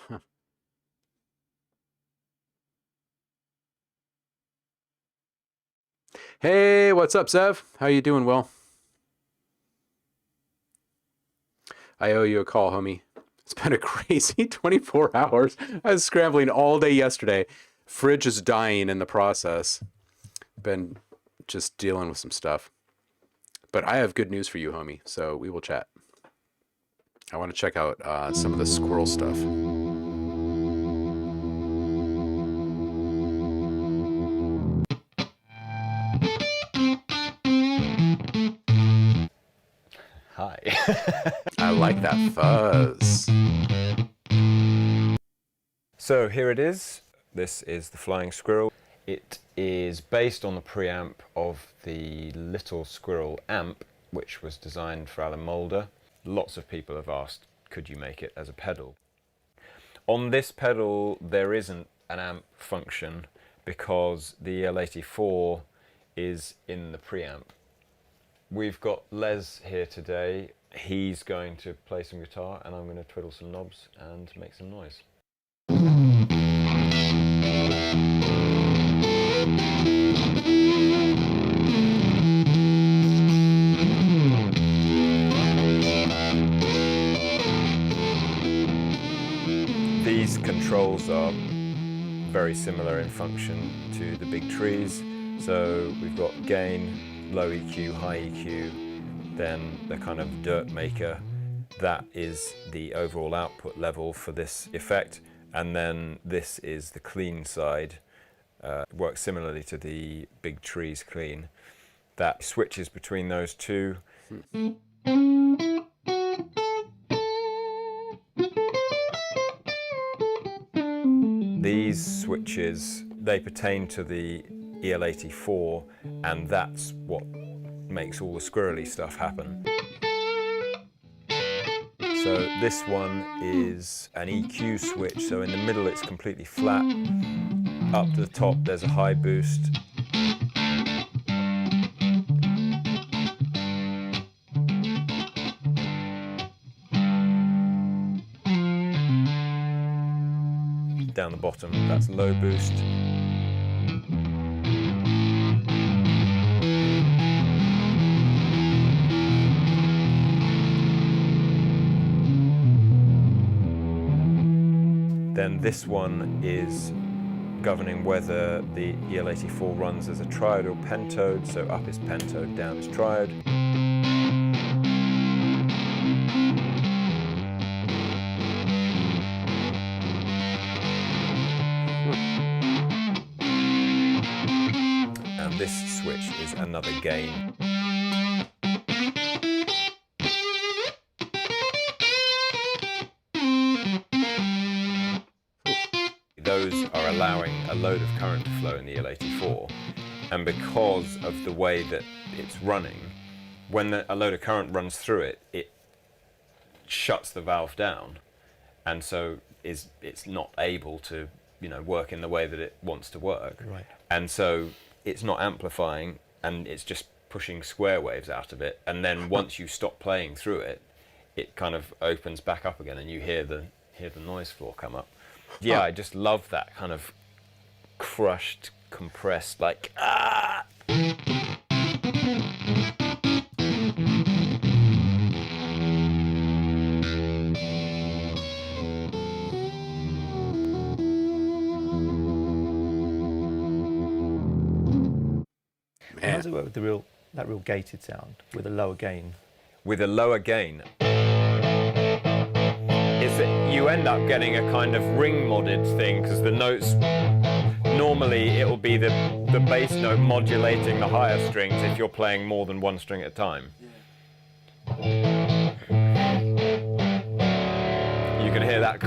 S1: Huh. Hey, what's up, Zev? How you doing, Will? I owe you a call, homie. It's been a crazy 24 hours. I was scrambling all day yesterday. Fridge is dying in the process. Been just dealing with some stuff. But I have good news for you, homie. So we will chat. I want to check out some of the squirrel stuff.
S2: Hi.
S1: I like that fuzz.
S2: So here it is. This is the Flying Squirrel. It is based on the preamp of the Little Squirrel amp, which was designed for Alan Moulder. Lots of people have asked, could you make it as a pedal? On this pedal, there isn't an amp function because the EL84 is in the preamp. We've got Les here today. He's going to play some guitar and I'm going to twiddle some knobs and make some noise. controls are very similar in function to the big trees. So we've got gain, low EQ, high EQ, then the kind of dirt maker. That is the overall output level for this effect. And then this is the clean side. Works similarly to the big trees clean. That switches between those two. These switches, they pertain to the EL84, and that's what makes all the squirrely stuff happen. So this one is an EQ switch, so in the middle it's completely flat. Up to the top there's a high boost. Down the bottom, that's low boost. Then this one is governing whether the EL84 runs as a triode or pentode, so up is pentode, down is triode. And this switch is another gain. Those are allowing a load of current to flow in the EL84, and because of the way that it's running, when a load of current runs through it, it shuts the valve down, and so it's not able to, you know, work in the way that it wants to work.
S3: Right.
S2: And so it's not amplifying, and it's just pushing square waves out of it. And then once you stop playing through it, it kind of opens back up again, and you hear the noise floor come up. Yeah, I just love that kind of crushed, compressed, like, ah!
S3: How does it work with that real gated sound with a lower gain?
S2: With a lower gain, is that you end up getting a kind of ring modded thing, because the notes, normally it will be the bass note modulating the higher strings if you're playing more than one string at a time. You can hear that.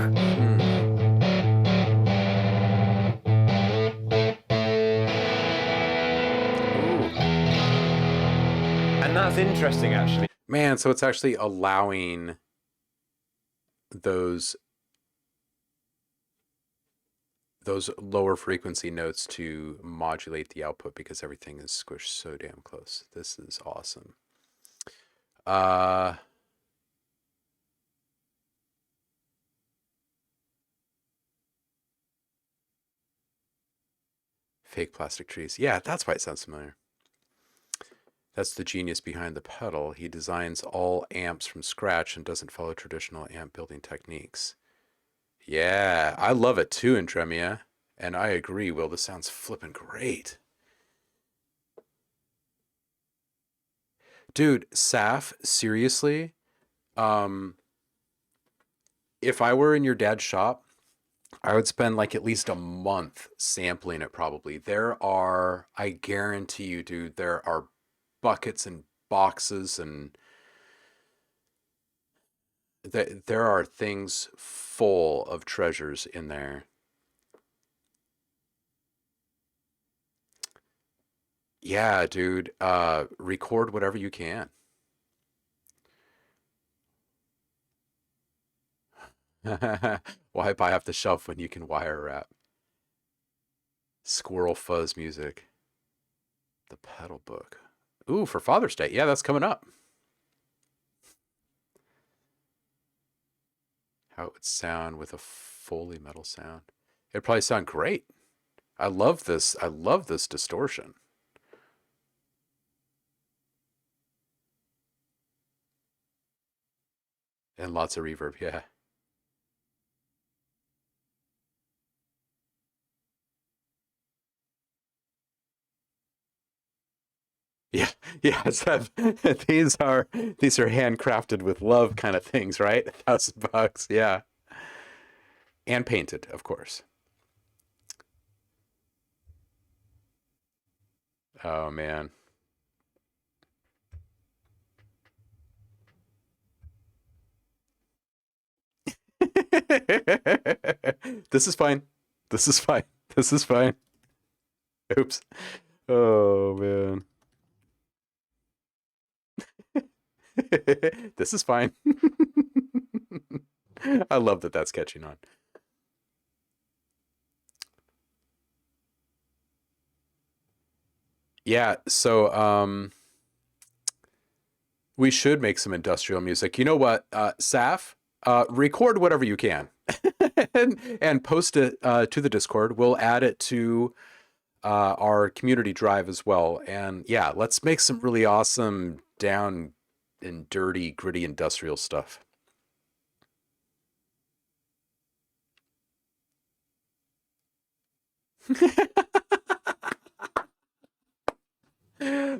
S2: And that's interesting, actually.
S1: Man, so it's actually allowing those lower frequency notes to modulate the output because everything is squished so damn close. This is awesome. Fake plastic trees. Yeah, that's why it sounds familiar. That's the genius behind the pedal. He designs all amps from scratch and doesn't follow traditional amp building techniques. Yeah, I love it too, Andremia. And I agree, Will. This sounds flippin' great. Dude, Saf, seriously, if I were in your dad's shop, I would spend like at least a month sampling it probably. I guarantee you, dude, there are buckets and boxes and there are things full of treasures in there. Yeah, dude, record whatever you can. Why buy off the shelf when you can wire wrap? Squirrel fuzz music. The pedal book. Ooh, for Father's Day. Yeah, that's coming up. How it would sound with a Foley metal sound. It'd probably sound great. I love this. I love this distortion. And lots of reverb, yeah. Yeah, yeah. So these are handcrafted with love kind of things, right? $1,000, yeah, and painted, of course. Oh man. This is fine. This is fine. This is fine. Oops. Oh man. This is fine. I love that that's catching on. Yeah, so we should make some industrial music. You know what, Saf, record whatever you can and post it to the Discord. We'll add it to our community drive as well. And yeah, let's make some really awesome down and dirty, gritty industrial stuff.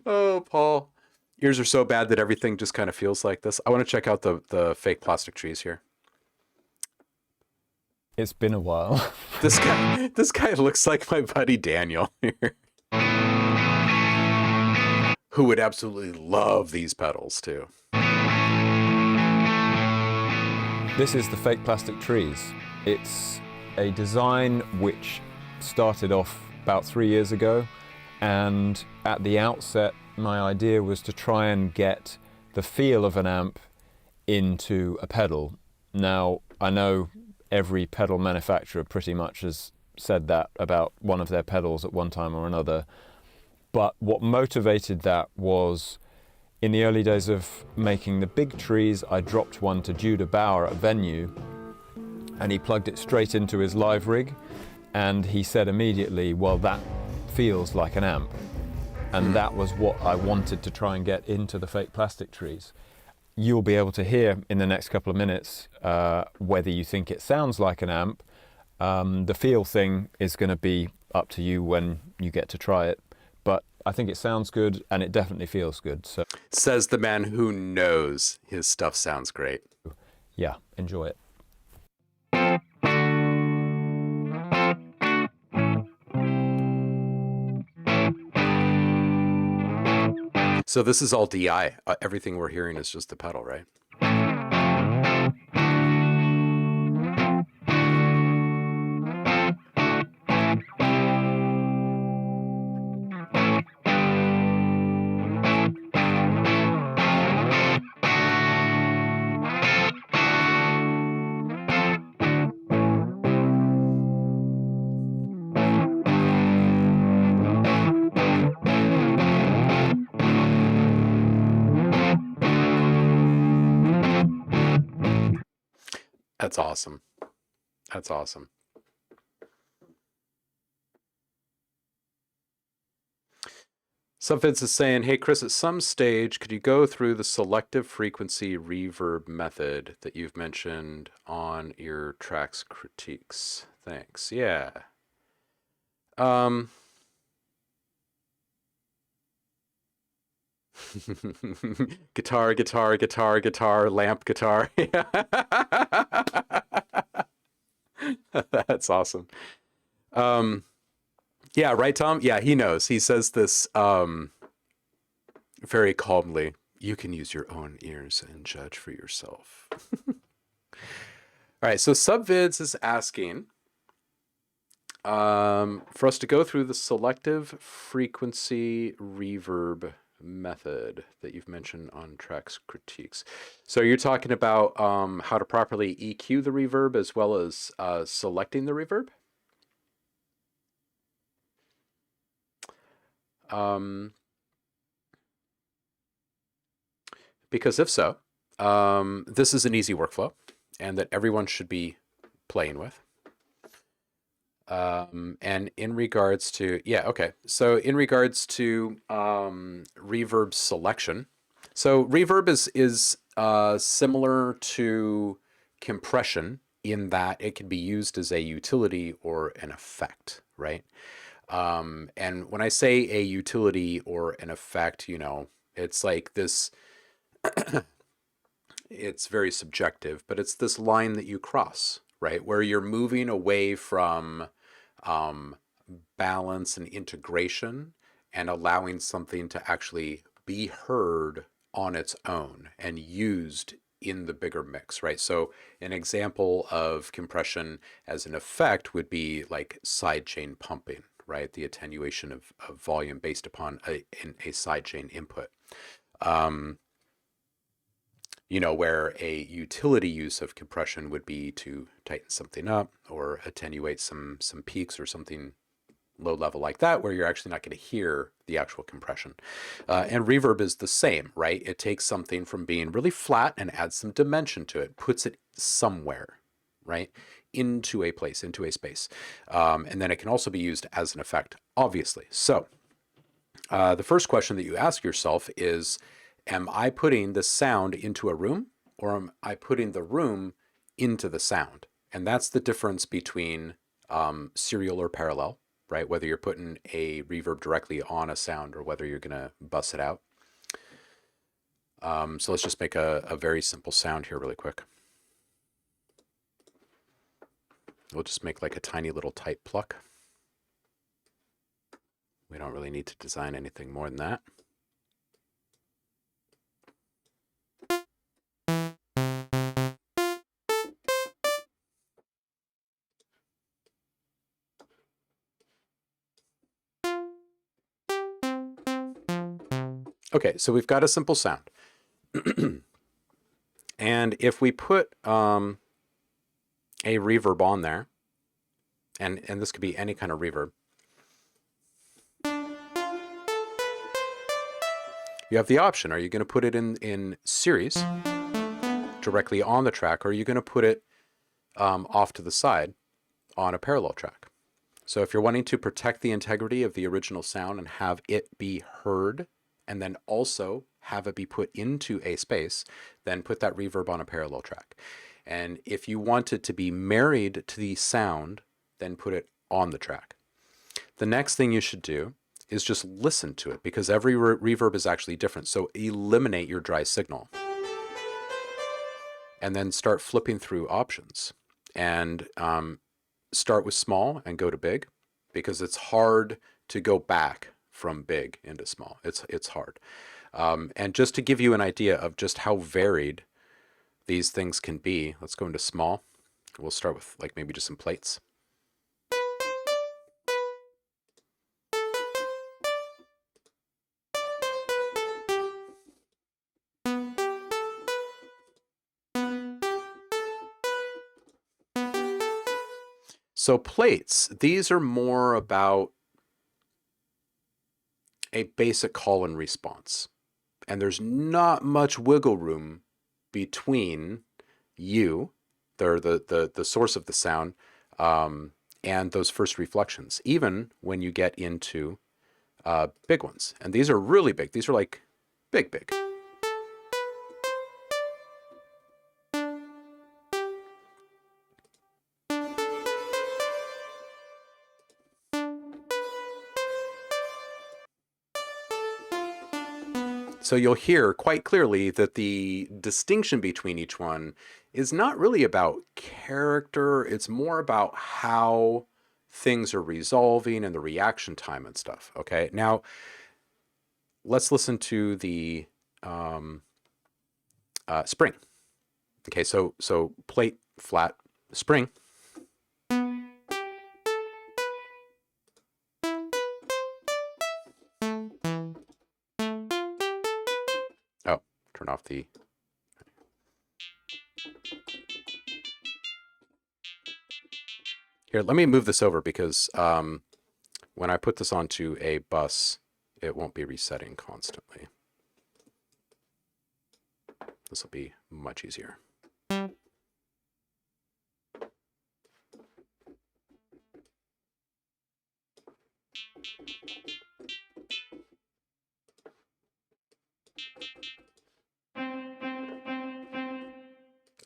S1: Oh, Paul. Ears are so bad that everything just kind of feels like this. I want to check out the fake plastic trees here.
S2: It's been a while.
S1: This guy looks like my buddy Daniel here. Who would absolutely love these pedals too.
S2: This is the fake plastic trees. It's a design which started off about 3 years ago, and at the outset my idea was to try and get the feel of an amp into a pedal. Now, I know every pedal manufacturer pretty much has said that about one of their pedals at one time or another, but what motivated that was, in the early days of making the big trees, I dropped one to Judah Bauer at Venue, and he plugged it straight into his live rig, and he said immediately, well, that feels like an amp. And that was what I wanted to try and get into the fake plastic trees. You'll be able to hear in the next couple of minutes whether you think it sounds like an amp. The feel thing is going to be up to you when you get to try it. But I think it sounds good, and it definitely feels good. So,
S1: says the man who knows his stuff sounds great.
S2: yeah, enjoy it.
S1: So this is all DI. Everything we're hearing is just the pedal, right? That's awesome. That's awesome. Subfits is saying, hey, Chris, at some stage, could you go through the selective frequency reverb method that you've mentioned on your tracks critiques? Thanks. Yeah. Guitar, guitar, guitar, guitar, lamp, guitar. That's awesome. Yeah, right, Tom? Yeah, he knows. He says this very calmly. You can use your own ears and judge for yourself. All right, so Subvids is asking for us to go through the selective frequency reverb method that you've mentioned on tracks critiques. So you're talking about how to properly EQ the reverb as well as selecting the reverb? Because if so, this is an easy workflow and that everyone should be playing with. And in regards to, yeah, okay. So in regards to reverb selection, so reverb is similar to compression in that it can be used as a utility or an effect, right? And when I say a utility or an effect, you know, it's like this, it's very subjective, but it's this line that you cross, right? Where you're moving away from um, balance and integration and allowing something to actually be heard on its own and used in the bigger mix, right? So an example of compression as an effect would be like sidechain pumping, right? The attenuation of volume based upon a sidechain input. You know, where a utility use of compression would be to tighten something up or attenuate some peaks or something low level like that, where you're actually not going to hear the actual compression. And reverb is the same, right? It takes something from being really flat and adds some dimension to it, puts it somewhere, right? Into a place, into a space. And then it can also be used as an effect, obviously. So the first question that you ask yourself is, am I putting the sound into a room, or am I putting the room into the sound? And that's the difference between serial or parallel, right? Whether you're putting a reverb directly on a sound or whether you're going to bus it out. So let's just make a very simple sound here really quick. We'll just make like a tiny little tight pluck. We don't really need to design anything more than that. Okay, so we've got a simple sound. And if we put a reverb on there, and this could be any kind of reverb, you have the option. Are you going to put it in series directly on the track, or are you going to put it off to the side on a parallel track? So if you're wanting to protect the integrity of the original sound and have it be heard, and then also have it be put into a space, then put that reverb on a parallel track. And if you want it to be married to the sound, then put it on the track. The next thing you should do is just listen to it, because every reverb is actually different. So eliminate your dry signal and then start flipping through options, and start with small and go to big, because it's hard to go back from big into small. It's hard. And just to give you an idea of just how varied these things can be, let's go into small. We'll start with like maybe just some plates. So plates, these are more about a basic call and response. And there's not much wiggle room between you, the source of the sound, and those first reflections, even when you get into big ones. And these are really big. These are like big, big. So you'll hear quite clearly that the distinction between each one is not really about character. It's more about how things are resolving and the reaction time and stuff. Okay, now let's listen to the spring. Okay, so plate, flat, spring. Oh, turn off the... Here, let me move this over, because when I put this onto a bus, it won't be resetting constantly. This will be much easier.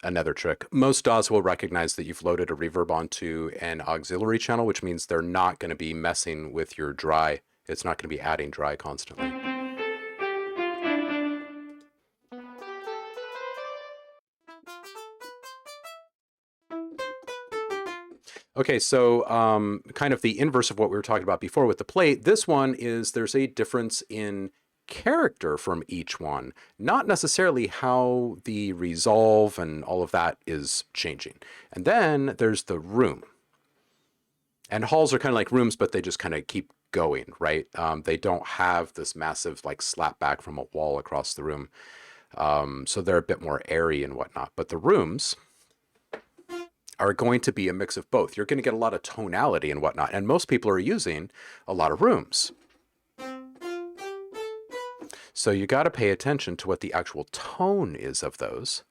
S1: another trick. Most DAWs will recognize that you've loaded a reverb onto an auxiliary channel, which means they're not going to be messing with your dry. It's not going to be adding dry constantly. Okay, so kind of the inverse of what we were talking about before with the plate. This one is there's a difference in character from each one, not necessarily how the resolve and all of that is changing. And then there's the room. And halls are kind of like rooms, but they just kind of keep going, right? They don't have this massive like slap back from a wall across the room. So they're a bit more airy and whatnot. But the rooms are going to be a mix of both. You're going to get a lot of tonality and whatnot. And most people are using a lot of rooms. So you got to pay attention to what the actual tone is of those.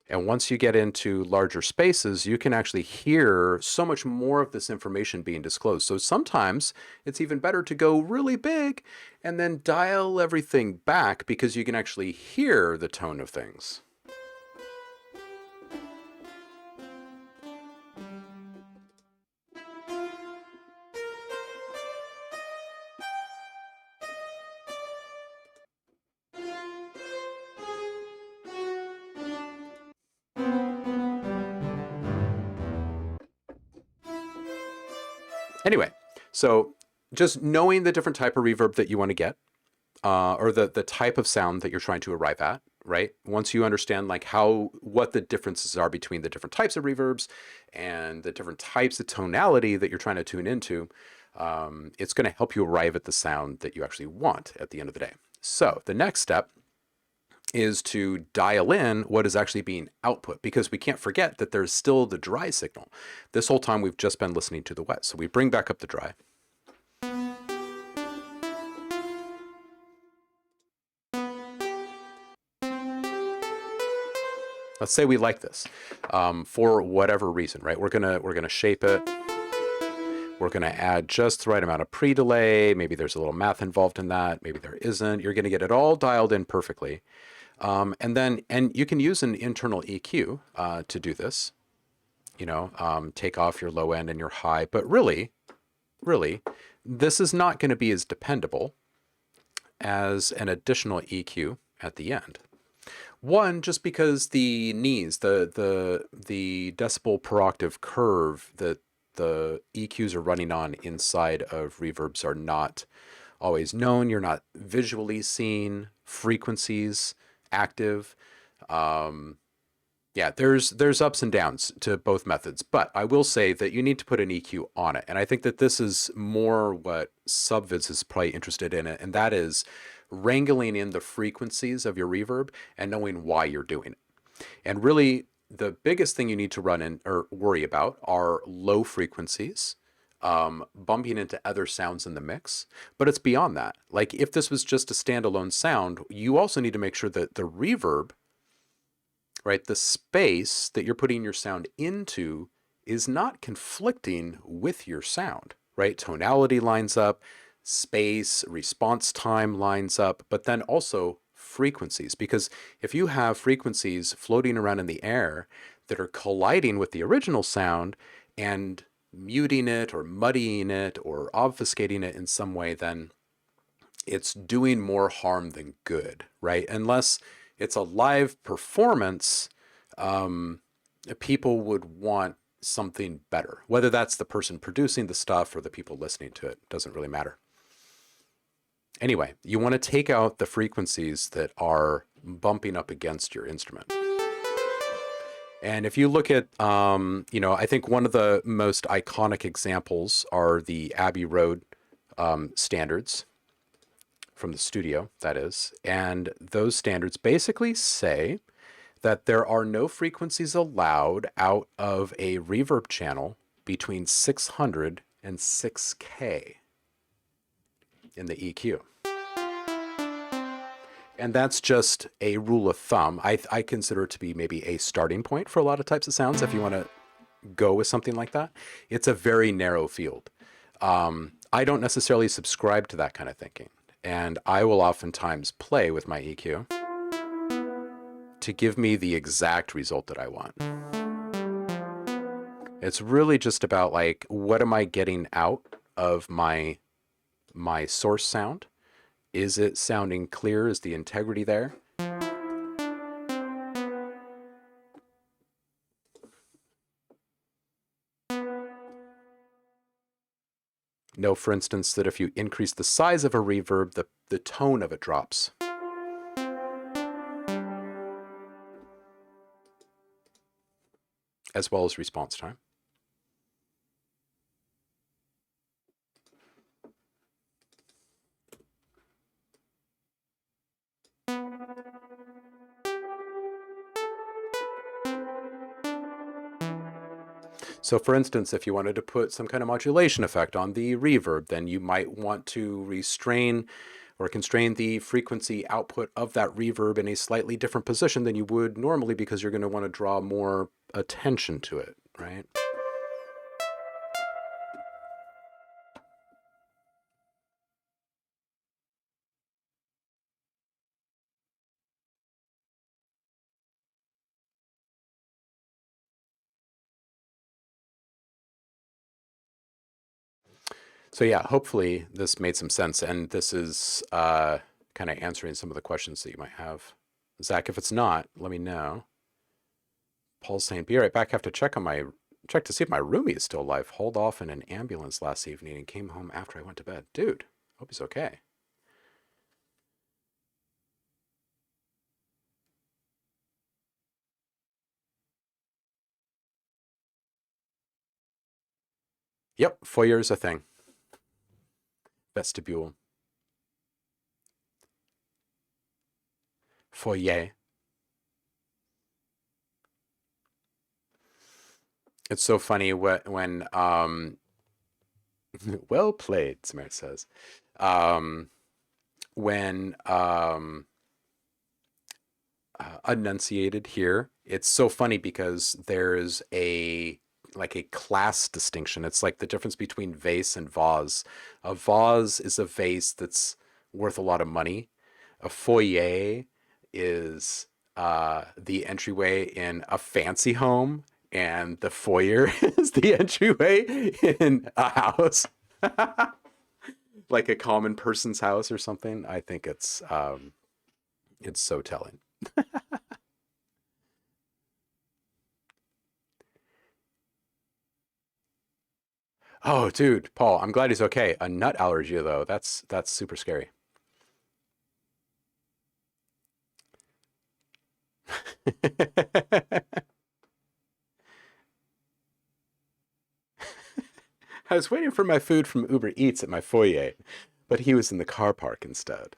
S1: And once you get into larger spaces, you can actually hear so much more of this information being disclosed. So sometimes it's even better to go really big and then dial everything back because you can actually hear the tone of things. Anyway, so just knowing the different type of reverb that you want to get, or the type of sound that you're trying to arrive at, right? Once you understand like what the differences are between the different types of reverbs and the different types of tonality that you're trying to tune into, it's going to help you arrive at the sound that you actually want at the end of the day. So the next step is to dial in what is actually being output, because we can't forget that there's still the dry signal. This whole time we've just been listening to the wet. So we bring back up the dry. Let's say we like this for whatever reason, right? We're gonna shape it. We're gonna add just the right amount of pre-delay. Maybe there's a little math involved in that. Maybe there isn't. You're gonna get it all dialed in perfectly. And you can use an internal EQ to do this, take off your low end and your high, but really, this is not going to be as dependable as an additional EQ at the end. One, just because the knees, the decibel per octave curve that the EQs are running on inside of reverbs are not always known. You're not visually seeing frequencies active. Yeah, there's ups and downs to both methods, but I will say that you need to put an EQ on it. And I think that this is more what Subvids is probably interested in it, and that is wrangling in the frequencies of your reverb and knowing why you're doing it. And really, the biggest thing you need to run in or worry about are low frequencies, bumping into other sounds in the mix, but it's beyond that. Like if this was just a standalone sound, you also need to make sure that the reverb, right, the space that you're putting your sound into is not conflicting with your sound, right? Tonality lines up, space, response time lines up, but then also frequencies, because if you have frequencies floating around in the air that are colliding with the original sound and muting it or muddying it or obfuscating it in some way, then it's doing more harm than good, right? Unless it's a live performance, people would want something better. Whether that's the person producing the stuff or the people listening to it, doesn't really matter. Anyway, you want to take out the frequencies that are bumping up against your instrument. And if you look at, I think one of the most iconic examples are the Abbey Road standards from the studio, that is. And those standards basically say that there are no frequencies allowed out of a reverb channel between 600 and 6K in the EQ. And that's just a rule of thumb. I consider it to be maybe a starting point for a lot of types of sounds if you want to go with something like that, it's a very narrow field. I don't necessarily subscribe to that kind of thinking. And I will oftentimes play with my EQ to give me the exact result that I want. It's really just about like, what am I getting out of my source sound? Is it sounding clear? Is the integrity there? Know, for instance, that if you increase the size of a reverb, the tone of it drops. As well as response time. So for instance, if you wanted to put some kind of modulation effect on the reverb, then you might want to restrain or constrain the frequency output of that reverb in a slightly different position than you would normally, because you're going to want to draw more attention to it, right? So yeah, hopefully this made some sense, and this is kind of answering some of the questions that you might have. Zach, if it's not, let me know. Paul's saying, be right back. I have to check to see if my roomie is still alive. Hauled off in an ambulance last evening and came home after I went to bed. Dude, hope he's okay. Yep, foyer is a thing. Vestibule. Foyer. It's so funny when well played, Samir says. When enunciated here, it's so funny because there's like a class distinction. It's like the difference between vase and vase. A vase is a vase that's worth a lot of money. A foyer is the entryway in a fancy home, and the foyer is the entryway in a house. Like a common person's house or something. I think it's so telling. Oh, dude, Paul, I'm glad he's okay. A nut allergy, though, that's super scary. I was waiting for my food from Uber Eats at my foyer, but he was in the car park instead.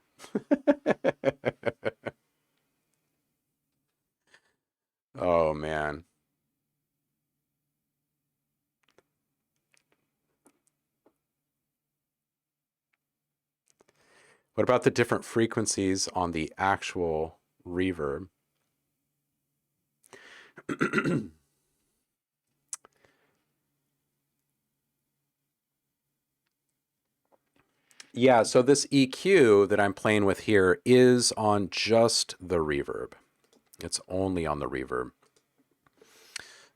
S1: Oh, man. What about the different frequencies on the actual reverb? Yeah, so this EQ that I'm playing with here is on just the reverb. It's only on the reverb.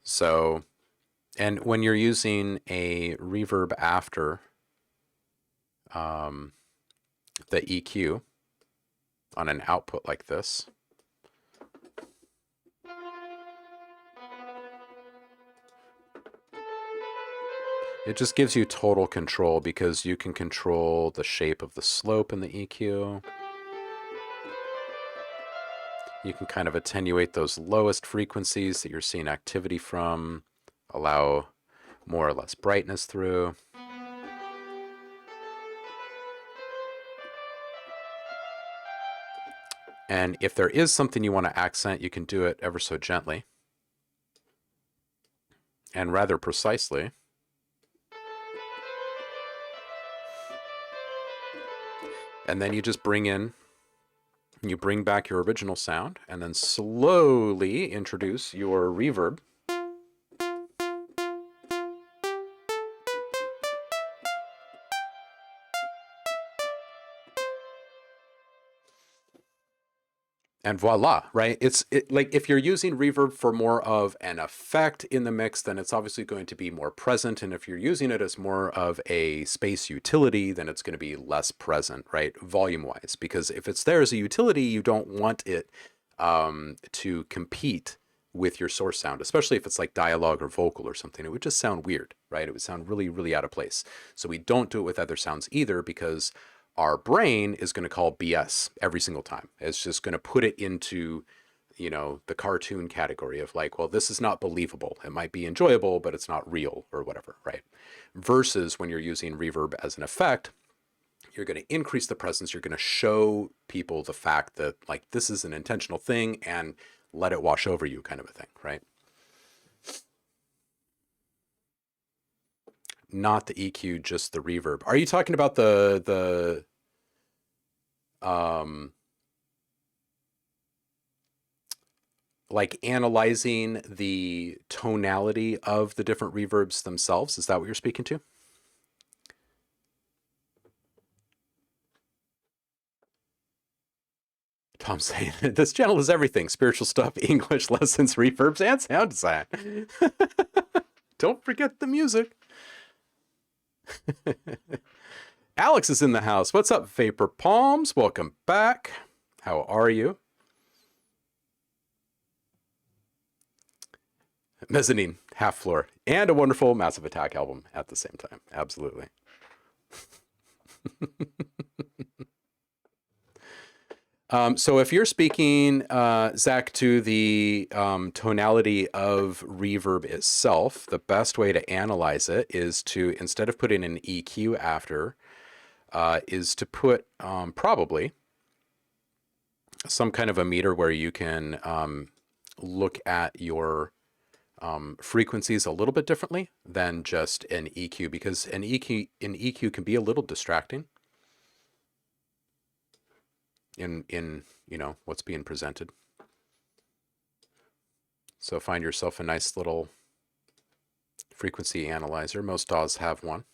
S1: So, and when you're using a reverb after the EQ on an output like this, it just gives you total control, because you can control the shape of the slope in the EQ. You can kind of attenuate those lowest frequencies that you're seeing activity from, allow more or less brightness through. And if there is something you want to accent, you can do it ever so gently and rather precisely. And then you just bring back your original sound, and then slowly introduce your reverb. And voila, right? Like if you're using reverb for more of an effect in the mix, then it's obviously going to be more present. And if you're using it as more of a space utility, then it's going to be less present, right? Volume wise, because if it's there as a utility, you don't want it to compete with your source sound, especially if it's like dialogue or vocal or something. It would just sound weird, right? It would sound really, really out of place. So we don't do it with other sounds either, because our brain is going to call BS every single time. It's just going to put it into, you know, the cartoon category of like, well, this is not believable. It might be enjoyable, but it's not real or whatever, right? Versus when you're using reverb as an effect, you're going to increase the presence. You're going to show people the fact that like this is an intentional thing and let it wash over you, kind of a thing, right? Not the EQ, just the reverb. Are you talking about the like analyzing the tonality of the different reverbs themselves? Is that what you're speaking to? Tom's saying, this channel is everything. Spiritual stuff, English lessons, reverbs, and sound design. Don't forget the music. Alex is in the house. What's up, Vapor Palms? Welcome back. How are you? Mezzanine, half floor, and a wonderful Massive Attack album at the same time. Absolutely. So if you're speaking, Zach, to the tonality of reverb itself, the best way to analyze it is to, instead of putting an EQ after, is to put probably some kind of a meter where you can look at your frequencies a little bit differently than just an EQ, because an EQ can be a little distracting in you know what's being presented. So find yourself a nice little frequency analyzer. Most DAWs have one.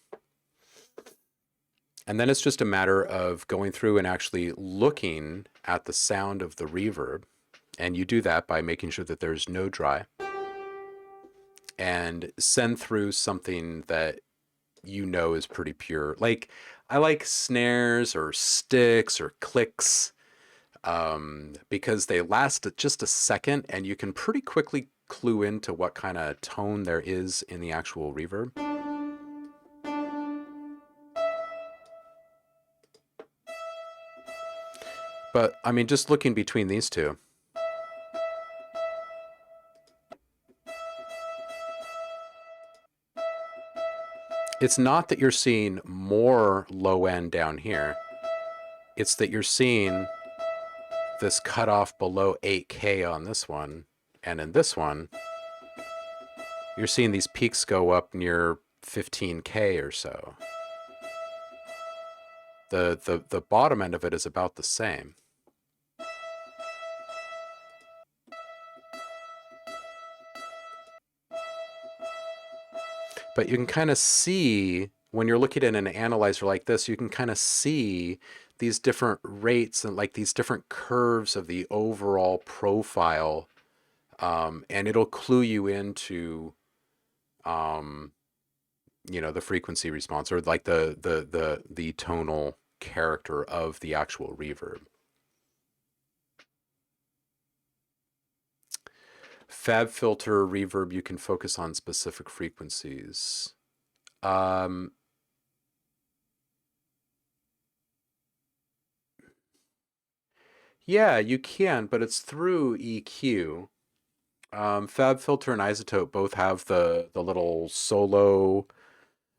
S1: And then it's just a matter of going through and actually looking at the sound of the reverb. And you do that by making sure that there's no dry, and send through something that you know is pretty pure. Like I like snares or sticks or clicks, because they last just a second and you can pretty quickly clue into what kind of tone there is in the actual reverb. But I mean, just looking between these two, it's not that you're seeing more low end down here. It's that you're seeing this cutoff below 8K on this one. And in this one, you're seeing these peaks go up near 15K or so. The bottom end of it is about the same. But you can kind of see, when you're looking at an analyzer like this, you can kind of see these different rates and like these different curves of the overall profile, and it'll clue you into, you know, the frequency response, or like the tonal character of the actual reverb. Fab filter reverb, you can focus on specific frequencies. Yeah, you can, but it's through EQ. Fab filter and isotope both have the little solo,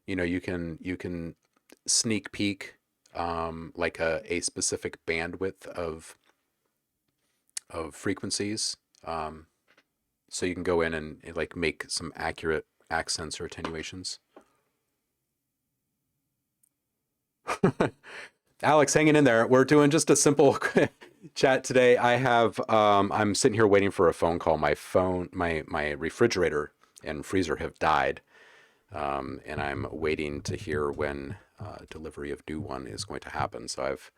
S1: you know, you can sneak peek like a specific bandwidth of frequencies. So you can go in and like make some accurate accents or attenuations. Alex, hanging in there. We're doing just a simple chat today. I have I'm sitting here waiting for a phone call. My refrigerator and freezer have died, and I'm waiting to hear when delivery of new one is going to happen. So I've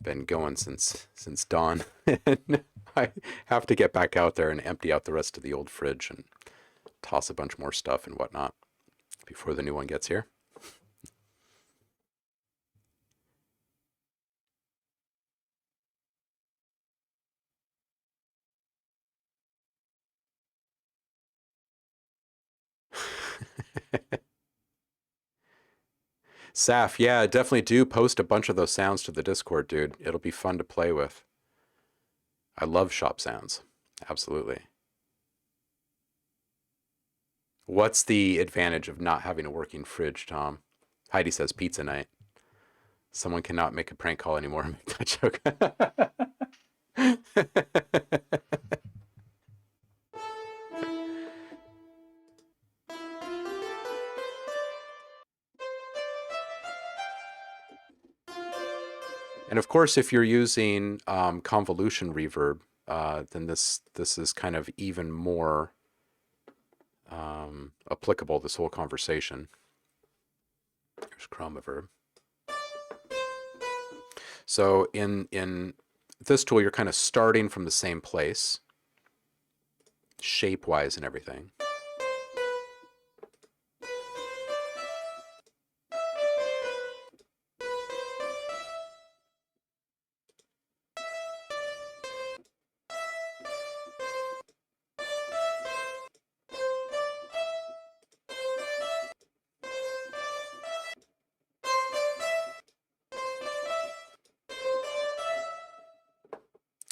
S1: Been going since dawn, and I have to get back out there and empty out the rest of the old fridge and toss a bunch more stuff and whatnot before the new one gets here. Saf, yeah, definitely do post a bunch of those sounds to the Discord, dude. It'll be fun to play with. I love shop sounds. Absolutely. What's the advantage of not having a working fridge, Tom? Heidi says pizza night. Someone cannot make a prank call anymore and make that joke. And of course, if you're using convolution reverb, then this is kind of even more applicable, this whole conversation. Here's chromaverb. So in this tool, you're kind of starting from the same place, shape-wise and everything.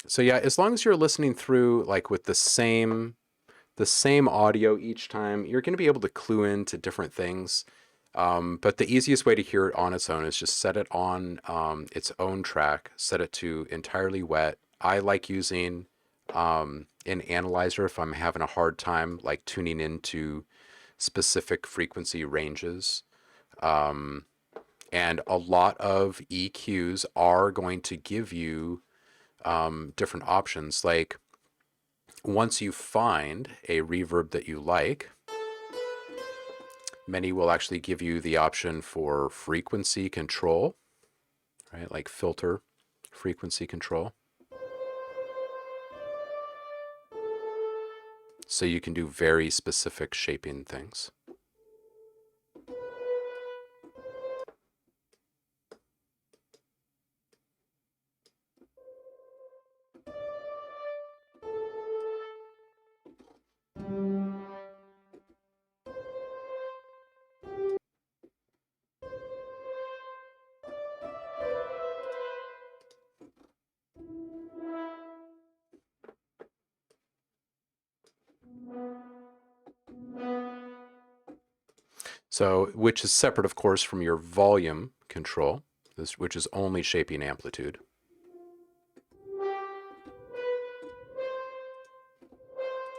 S1: So yeah, as long as you're listening through like with the same audio each time, you're going to be able to clue into different things. But the easiest way to hear it on its own is just set it on its own track, set it to entirely wet. I like using an analyzer if I'm having a hard time like tuning into specific frequency ranges. And a lot of EQs are going to give you different options. Like once you find a reverb that you like, many will actually give you the option for frequency control, right? Like filter frequency control. So you can do very specific shaping things. So, which is separate, of course, from your volume control, which is only shaping amplitude.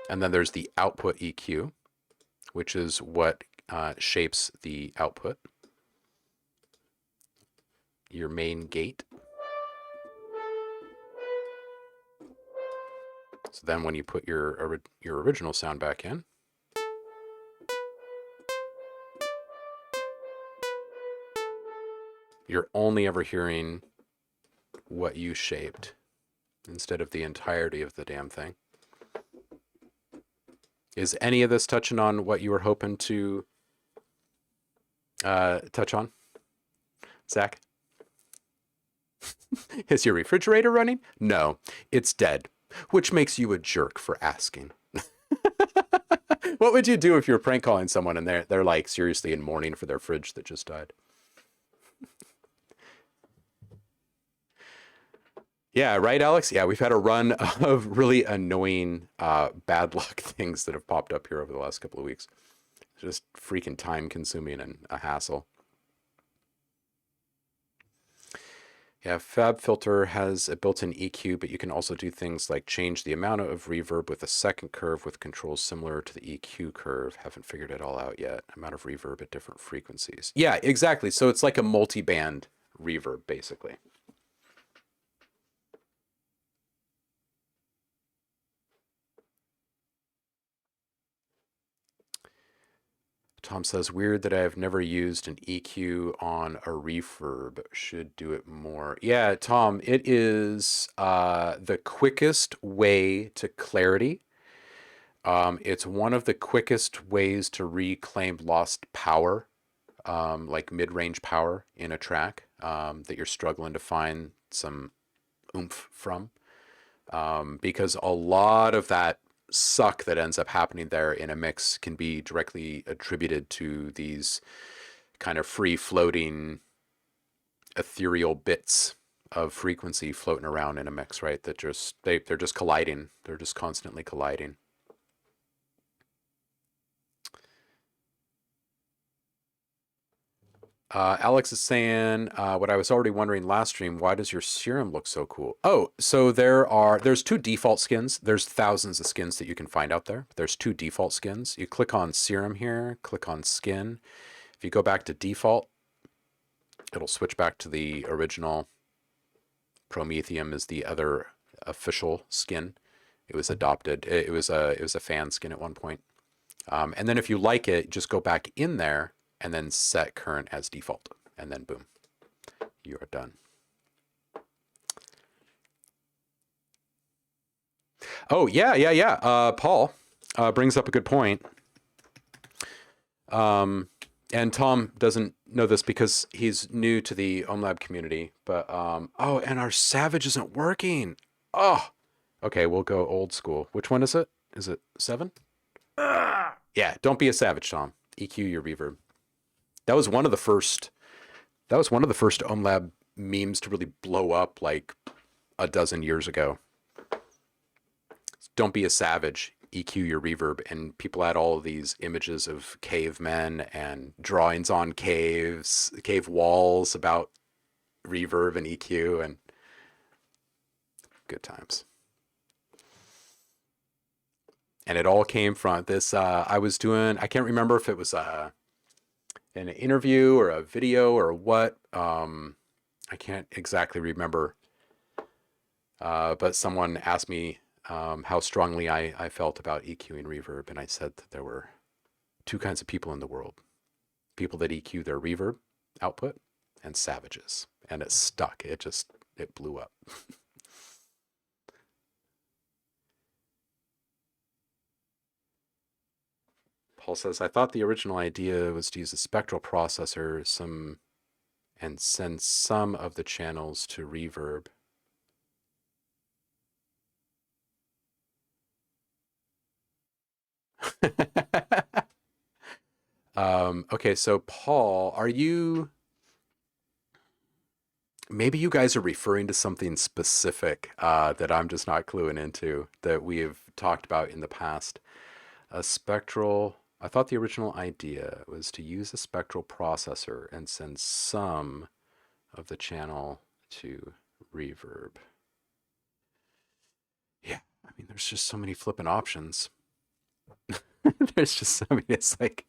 S1: And then there's the output EQ, which is what shapes the output. Your main gate. So then when you put your original sound back in, you're only ever hearing what you shaped instead of the entirety of the damn thing. Is any of this touching on what you were hoping to touch on, Zach? Is your refrigerator running? No, it's dead, which makes you a jerk for asking. What would you do if you were prank calling someone and they're like seriously in mourning for their fridge that just died? Yeah, right, Alex? Yeah, we've had a run of really annoying bad luck things that have popped up here over the last couple of weeks. Just freaking time consuming and a hassle. Yeah, FabFilter has a built-in EQ, but you can also do things like change the amount of reverb with a second curve with controls similar to the EQ curve. Haven't figured it all out yet. Amount of reverb at different frequencies. Yeah, exactly. So it's like a multi-band reverb, basically. Tom says, weird that I've never used an EQ on a reverb. Should do it more. Yeah, Tom, it is the quickest way to clarity. It's one of the quickest ways to reclaim lost power, like mid-range power in a track that you're struggling to find some oomph from. Because a lot of that suck that ends up happening there in a mix can be directly attributed to these kind of free floating ethereal bits of frequency floating around in a mix, right? That just they're just colliding. They're just constantly colliding. Alex is saying, what I was already wondering last stream, why does your serum look so cool? Oh, so there's 2 default skins. There's thousands of skins that you can find out there. There's 2 default skins. You click on serum here, click on skin. If you go back to default, it'll switch back to the original. Prometheum is the other official skin. It was adopted. It was a fan skin at one point. And then if you like it, just go back in there and then set current as default, and then boom, you are done. Oh, yeah. Paul brings up a good point. And Tom doesn't know this because he's new to the OhmLab community, but, oh, and our Savage isn't working. Oh, okay, we'll go old school. Which one is it? Is it 7? Yeah, don't be a savage, Tom. EQ your reverb. That was one of the first OhmLab memes to really blow up like a dozen years ago. Don't be a savage, EQ your reverb. And people had all of these images of cavemen and drawings on caves, cave walls about reverb and EQ, and good times. And it all came from this, I was doing, I can't remember if it was an interview or a video or what. I can't exactly remember. But someone asked me how strongly I felt about EQing reverb. And I said that there were 2 kinds of people in the world. People that EQ their reverb output and savages. And it stuck. It blew up. Paul says, I thought the original idea was to use a spectral processor and send some of the channels to reverb. Okay, so Paul, maybe you guys are referring to something specific that I'm just not cluing into that we have talked about in the past. A spectral... I thought the original idea was to use a spectral processor and send some of the channel to reverb. Yeah, I mean, there's just so many flipping options. There's just so many, it's like,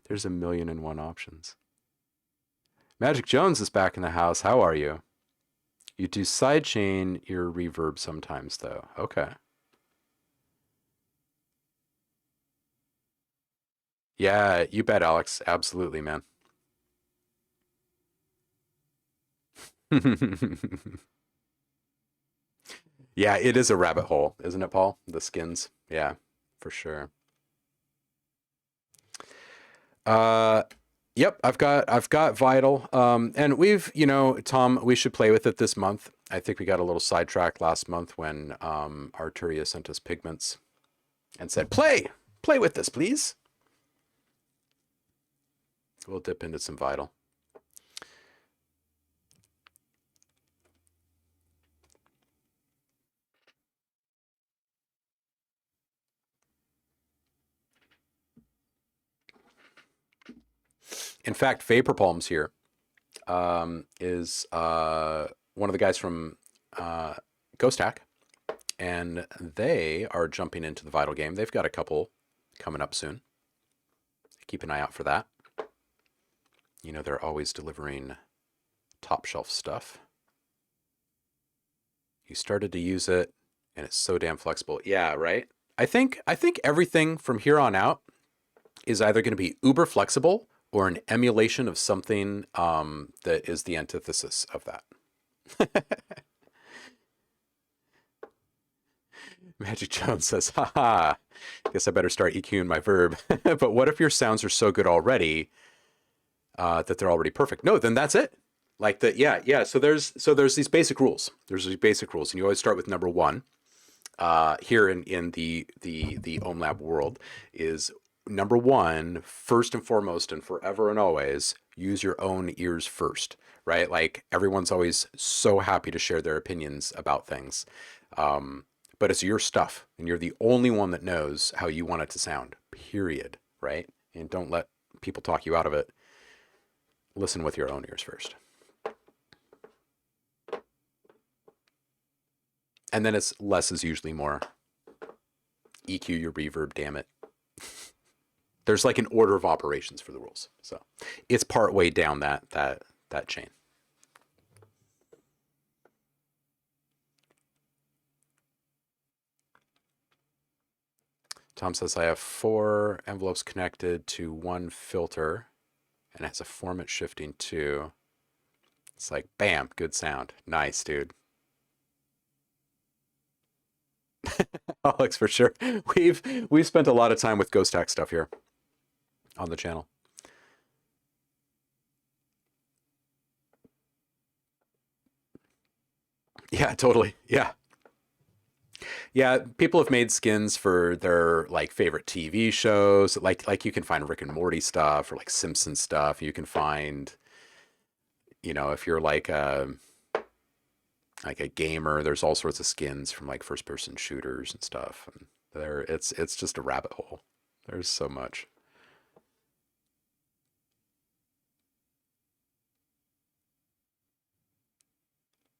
S1: there's 1,000,001 options. Magic Jones is back in the house. How are you? You do sidechain your reverb sometimes, though. Okay. Yeah, you bet, Alex. Absolutely, man. Yeah, it is a rabbit hole, isn't it, Paul? The skins. Yeah, for sure. Yep, I've got Vital. And we've, Tom, we should play with it this month. I think we got a little sidetracked last month when Arturia sent us pigments and said, play with this, please. We'll dip into some Vital. In fact, Vapor Palms here is one of the guys from Ghost Hack, and they are jumping into the Vital game. They've got a couple coming up soon. Keep an eye out for that. They're always delivering top shelf stuff. You started to use it, and it's so damn flexible. Yeah, right? I think everything from here on out is either going to be uber flexible or an emulation of something that is the antithesis of that. Magic Jones says, haha, guess I better start EQing my verb. But what if your sounds are so good already that they're already perfect? No, then that's it. Like that, yeah. So there's these basic rules. There's these basic rules, and you always start with number one. Here in the OhmLab world is number one, first and foremost, and forever and always, use your own ears first, right? Like everyone's always so happy to share their opinions about things. But it's your stuff, and you're the only one that knows how you want it to sound, period, right? And don't let people talk you out of it. Listen with your own ears first. And then it's less is usually more. EQ your reverb, damn it. There's like an order of operations for the rules. So it's part way down that chain. Tom says, I have 4 envelopes connected to one filter and it has a format shifting too. It's like, bam, good sound. Nice, dude. Alex, for sure. We've spent a lot of time with Ghost Hack stuff here on the channel. Yeah, totally. Yeah. Yeah, people have made skins for their like favorite TV shows. Like you can find Rick and Morty stuff or like Simpson stuff. You can find, you know, if you're like a gamer, there's all sorts of skins from like first person shooters and stuff. And it's just a rabbit hole. There's so much.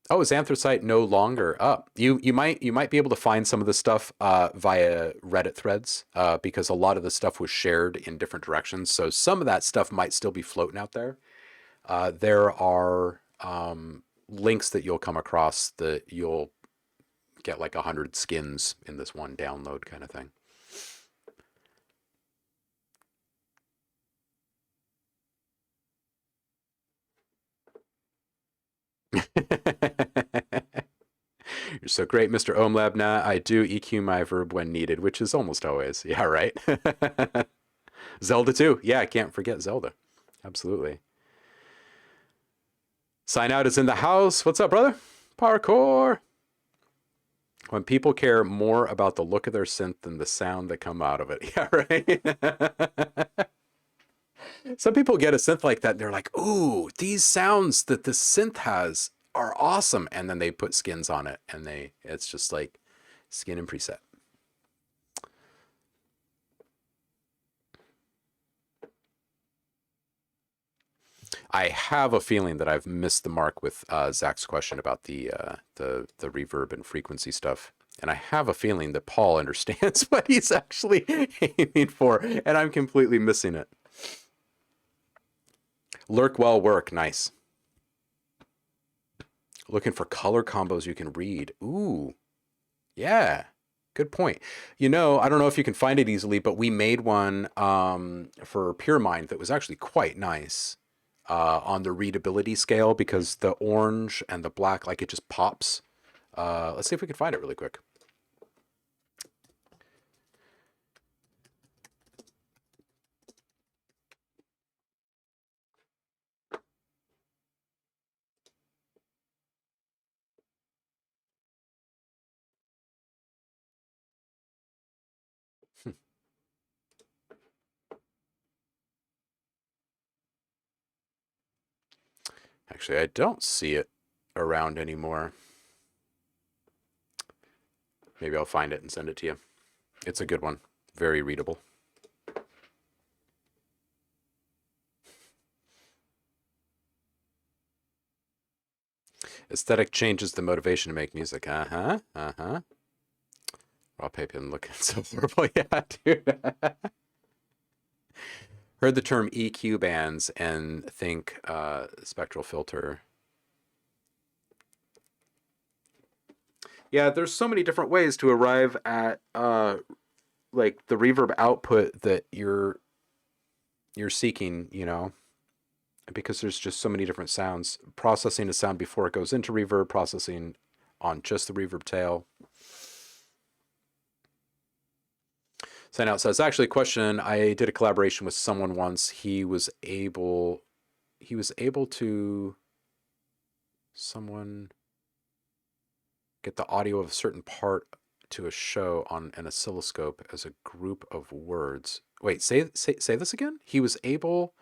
S1: Oh, is Anthracite no longer up? You might be able to find some of the stuff via Reddit threads because a lot of the stuff was shared in different directions. So some of that stuff might still be floating out there. There are links that you'll come across that you'll get like 100 skins in this one download kind of thing. You're so great, Mr. OhmLab. Nah, I do EQ my verb when needed, which is almost always. Yeah, right? Zelda too. Yeah, I can't forget Zelda. Absolutely. Sign Out is in the house. What's up, brother? Parkour. When people care more about the look of their synth than the sound that come out of it. Yeah, right? Some people get a synth like that and they're like, ooh, these sounds that the synth has are awesome. And then they put skins on it and it's just like skin and preset. I have a feeling that I've missed the mark with Zach's question about the reverb and frequency stuff. And I have a feeling that Paul understands what he's actually aiming for, and I'm completely missing it. Lurk well work, nice. Looking for color combos you can read. Ooh, yeah, good point. You know, I don't know if you can find it easily, but we made one for Pure Mind that was actually quite nice on the readability scale because the orange and the black, like it just pops. Let's see if we can find it really quick. Actually, I don't see it around anymore. Maybe I'll find it and send it to you. It's a good one. Very readable. Aesthetic changes the motivation to make music. Uh-huh. Raw paper and looking so horrible. Yeah, dude. Heard the term EQ bands and think spectral filter. Yeah, there's so many different ways to arrive at like the reverb output that you're you're seeking, you know, because there's just so many different sounds. Processing a sound before it goes into reverb, processing on just the reverb tail. Sign out says, actually, question, I did a collaboration with someone once. He was able to someone get the audio of a certain part to a show on an oscilloscope as a group of words. Wait, say this again? He was able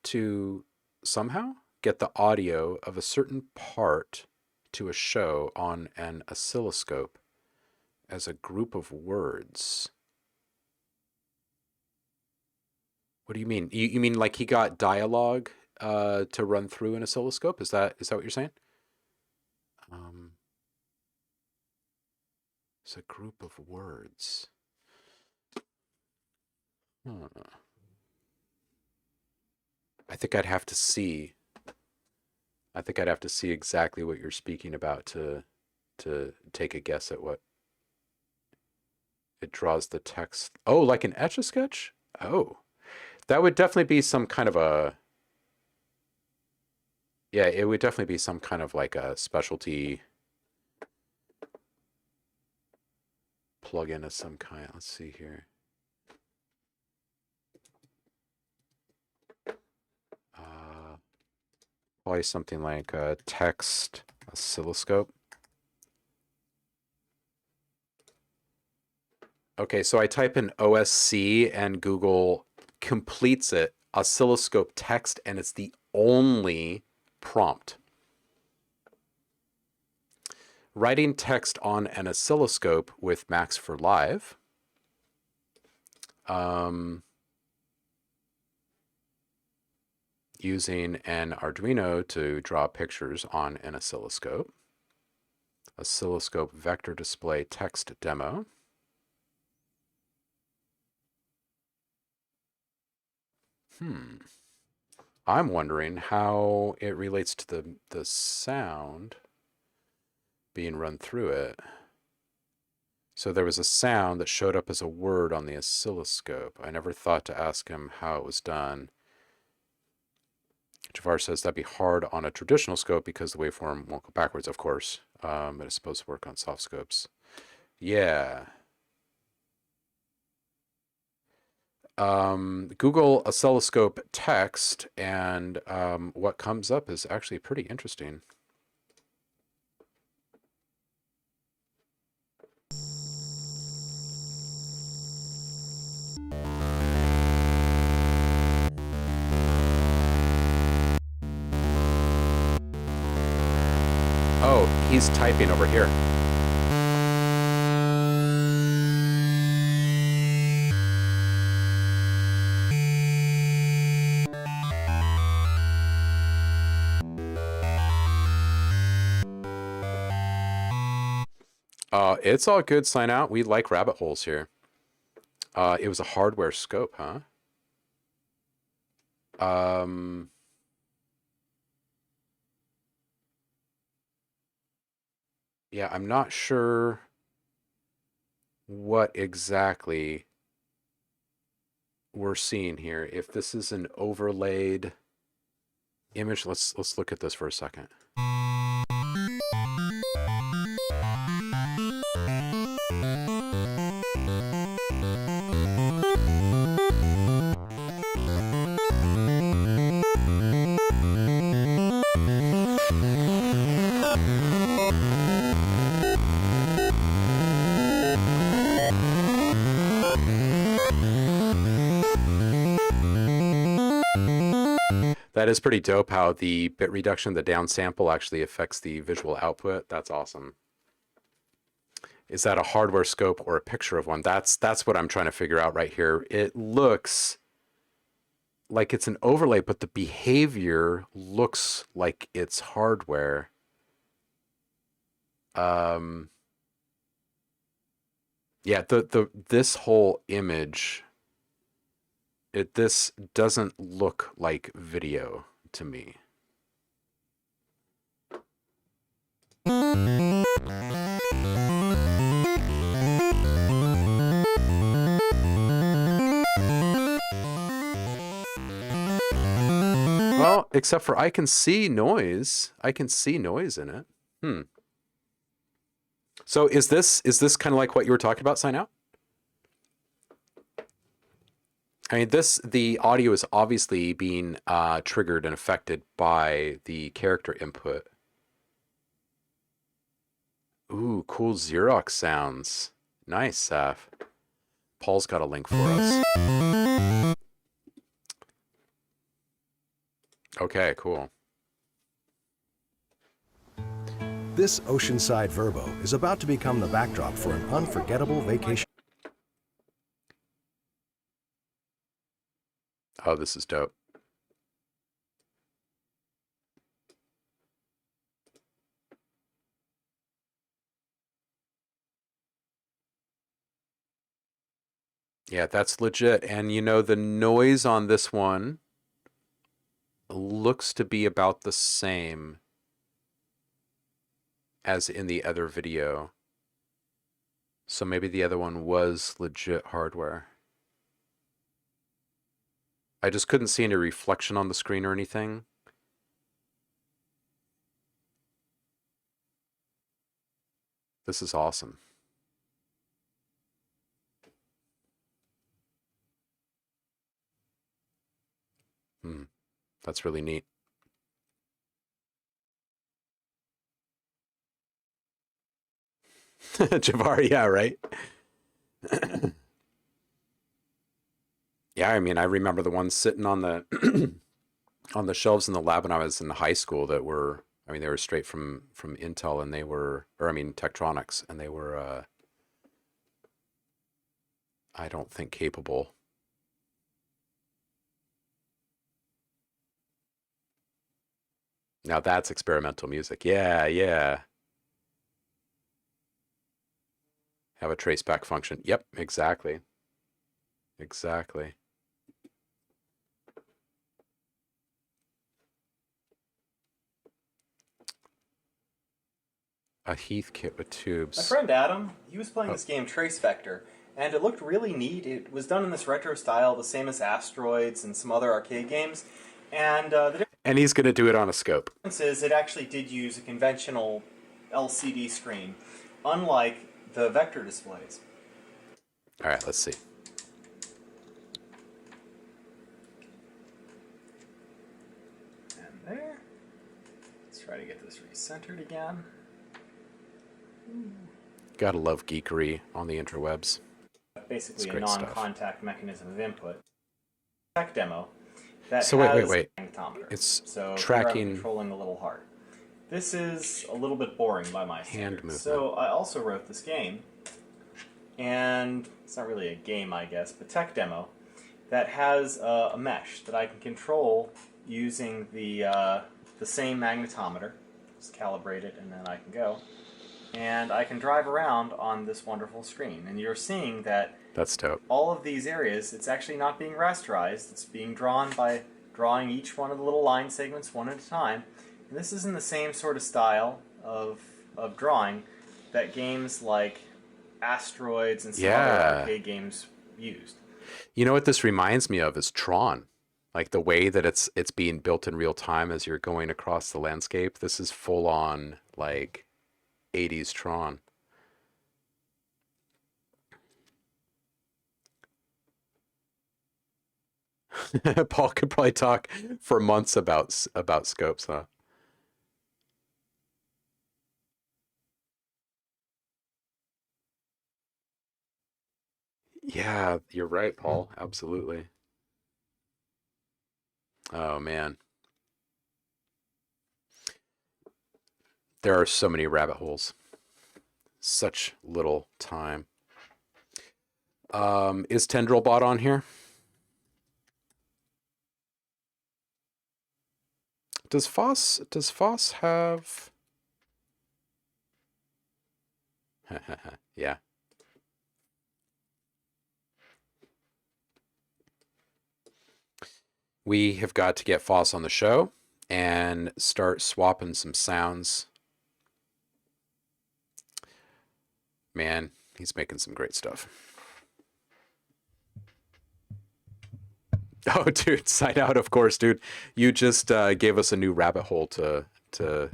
S1: to somehow get the audio of a certain part to a show on an oscilloscope as a group of words. What do you mean? You mean like he got dialogue to run through an oscilloscope? Is that what you're saying? It's a group of words. I think I'd have to see. I think I'd have to see exactly what you're speaking about to take a guess at what it draws the text. Oh, like an Etch-a-Sketch? Oh, that would definitely be some kind of a. Yeah, it would definitely be some kind of like a specialty plugin of some kind. Let's see here. Probably something like a text oscilloscope. Okay, so I type in OSC and Google completes it, oscilloscope text, and it's the only prompt. Writing text on an oscilloscope with Max for Live. Using an Arduino to draw pictures on an oscilloscope. Oscilloscope vector display text demo. I'm wondering how it relates to the sound being run through it. So there was a sound that showed up as a word on the oscilloscope. I never thought to ask him how it was done. Javar says that'd be hard on a traditional scope because the waveform won't go backwards, of course, but it's supposed to work on soft scopes. Yeah. Google oscilloscope text, and what comes up is actually pretty interesting. Oh, he's typing over here. It's all good, sign out. We like rabbit holes here. It was a hardware scope, huh? Yeah, I'm not sure what exactly we're seeing here. If this is an overlaid image, let's look at this for a second. That is pretty dope how the bit reduction, the downsample actually affects the visual output. That's awesome. Is that a hardware scope or a picture of one? That's what I'm trying to figure out right here. It looks like it's an overlay, but the behavior looks like it's hardware. Yeah, this whole image, this doesn't look like video to me. Well, except for I can see noise. I can see noise in it. Hmm. So is this kind of like what you were talking about, Sign Out? I mean, the audio is obviously being triggered and affected by the character input. Ooh, cool Xerox sounds. Nice, Saf. Paul's got a link for us. Okay, cool.
S4: This oceanside Verbo is about to become the backdrop for an unforgettable vacation.
S1: Oh, this is dope. Yeah, that's legit. And you know, the noise on this one looks to be about the same as in the other video. So maybe the other one was legit hardware. I just couldn't see any reflection on the screen or anything. This is awesome. That's really neat. Javar, yeah, right? Yeah, I mean, I remember the ones sitting on the on the shelves in the lab when I was in high school that were, I mean, they were straight from Intel, and they were, or I mean, Tektronix, and they were, I don't think capable. Now that's experimental music. Yeah, yeah. Have a traceback function. Yep, exactly. Exactly. A Heath kit with tubes.
S5: My friend Adam, he was playing this game Trace Vector, and it looked really neat. It was done in this retro style, the same as Asteroids and some other arcade games. And
S1: and he's going to do it on a scope.
S5: difference is it actually did use a conventional LCD screen, unlike the vector displays.
S1: All right, let's see.
S5: And there. Let's try to get this recentered again.
S1: Gotta love geekery on the interwebs.
S5: Basically a non-contact mechanism of input. Tech demo that
S1: so
S5: has
S1: wait.
S5: a magnetometer.
S1: It's
S5: so
S1: tracking
S5: controlling the little heart. This is a little bit boring by my
S1: hand
S5: standards.
S1: movement.
S5: So I also wrote this game, and it's not really a game, I guess, but tech demo that has a mesh that I can control using the same magnetometer. Just calibrate it, and then I can go. And I can drive around on this wonderful screen. And you're seeing that
S1: that's dope.
S5: All of these areas, it's actually not being rasterized. It's being drawn by drawing each one of the little line segments one at a time. And this is in the same sort of style of drawing that games like Asteroids and some other arcade games used.
S1: You know what this reminds me of is Tron. Like the way that it's being built in real time as you're going across the landscape. This is full on like 80s Tron. Paul could probably talk for months about scopes, huh? Yeah, you're right, Paul. Absolutely. Oh man. There are so many rabbit holes. Such little time. Is Tendrilbot on here? Does Foss have yeah. We have got to get Foss on the show and start swapping some sounds. Man, he's making some great stuff. Oh, dude, sign out, of course, dude. You just gave us a new rabbit hole to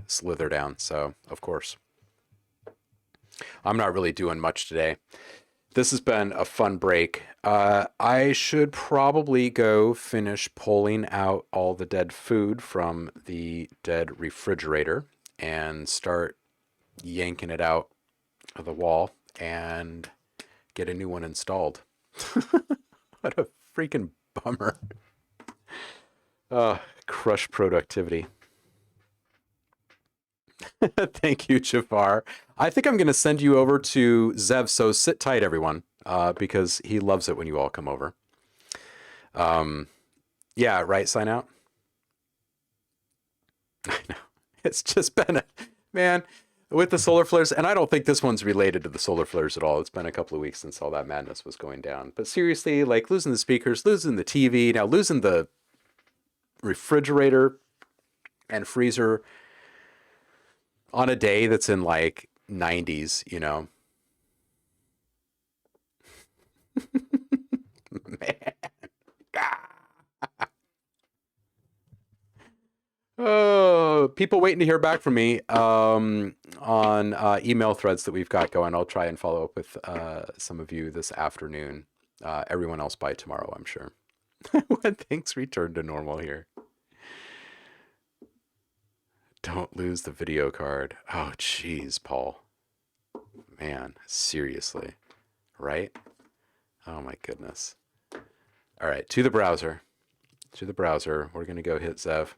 S1: slither down, so of course. I'm not really doing much today. This has been a fun break. I should probably go finish pulling out all the dead food from the dead refrigerator and start yanking it out of the wall and get a new one installed. What a freaking bummer. Crush productivity. Thank you, Jafar. I think I'm going to send you over to Zev, so sit tight, everyone, because he loves it when you all come over. Yeah, right, sign out? I know. It's just been a... Man, with the solar flares, and I don't think this one's related to the solar flares at all. It's been a couple of weeks since all that madness was going down. But seriously, like losing the speakers, losing the TV, now losing the refrigerator and freezer on a day that's in like 90s, you know. Man. Oh, people waiting to hear back from me on email threads that we've got going. I'll try and follow up with some of you this afternoon. Everyone else by tomorrow, I'm sure. When things return to normal here. Don't lose the video card. Oh, jeez, Paul. Man, seriously. Right? Oh, my goodness. All right, to the browser. To the browser. We're going to go hit Zev.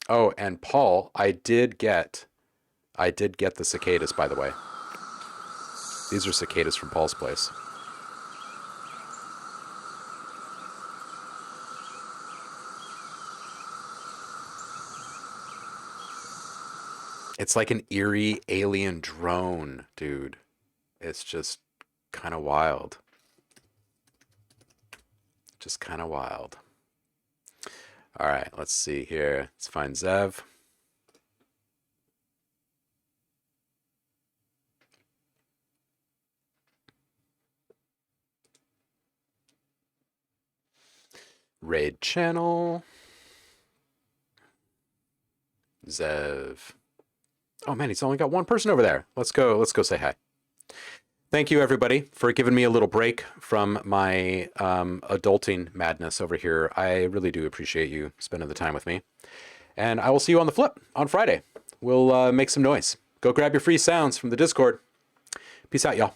S1: Oh, and Paul, I did get the cicadas, by the way. These are cicadas from Paul's place. It's like an eerie alien drone, dude. It's just kind of wild. Just kind of wild. All right, let's see here. Let's find Zev. Raid channel. Zev. Oh man, he's only got one person over there. Let's go say hi. Thank you everybody for giving me a little break from my adulting madness over here. I really do appreciate you spending the time with me. And I will see you on the flip on Friday. We'll make some noise. Go grab your free sounds from the Discord. Peace out, y'all.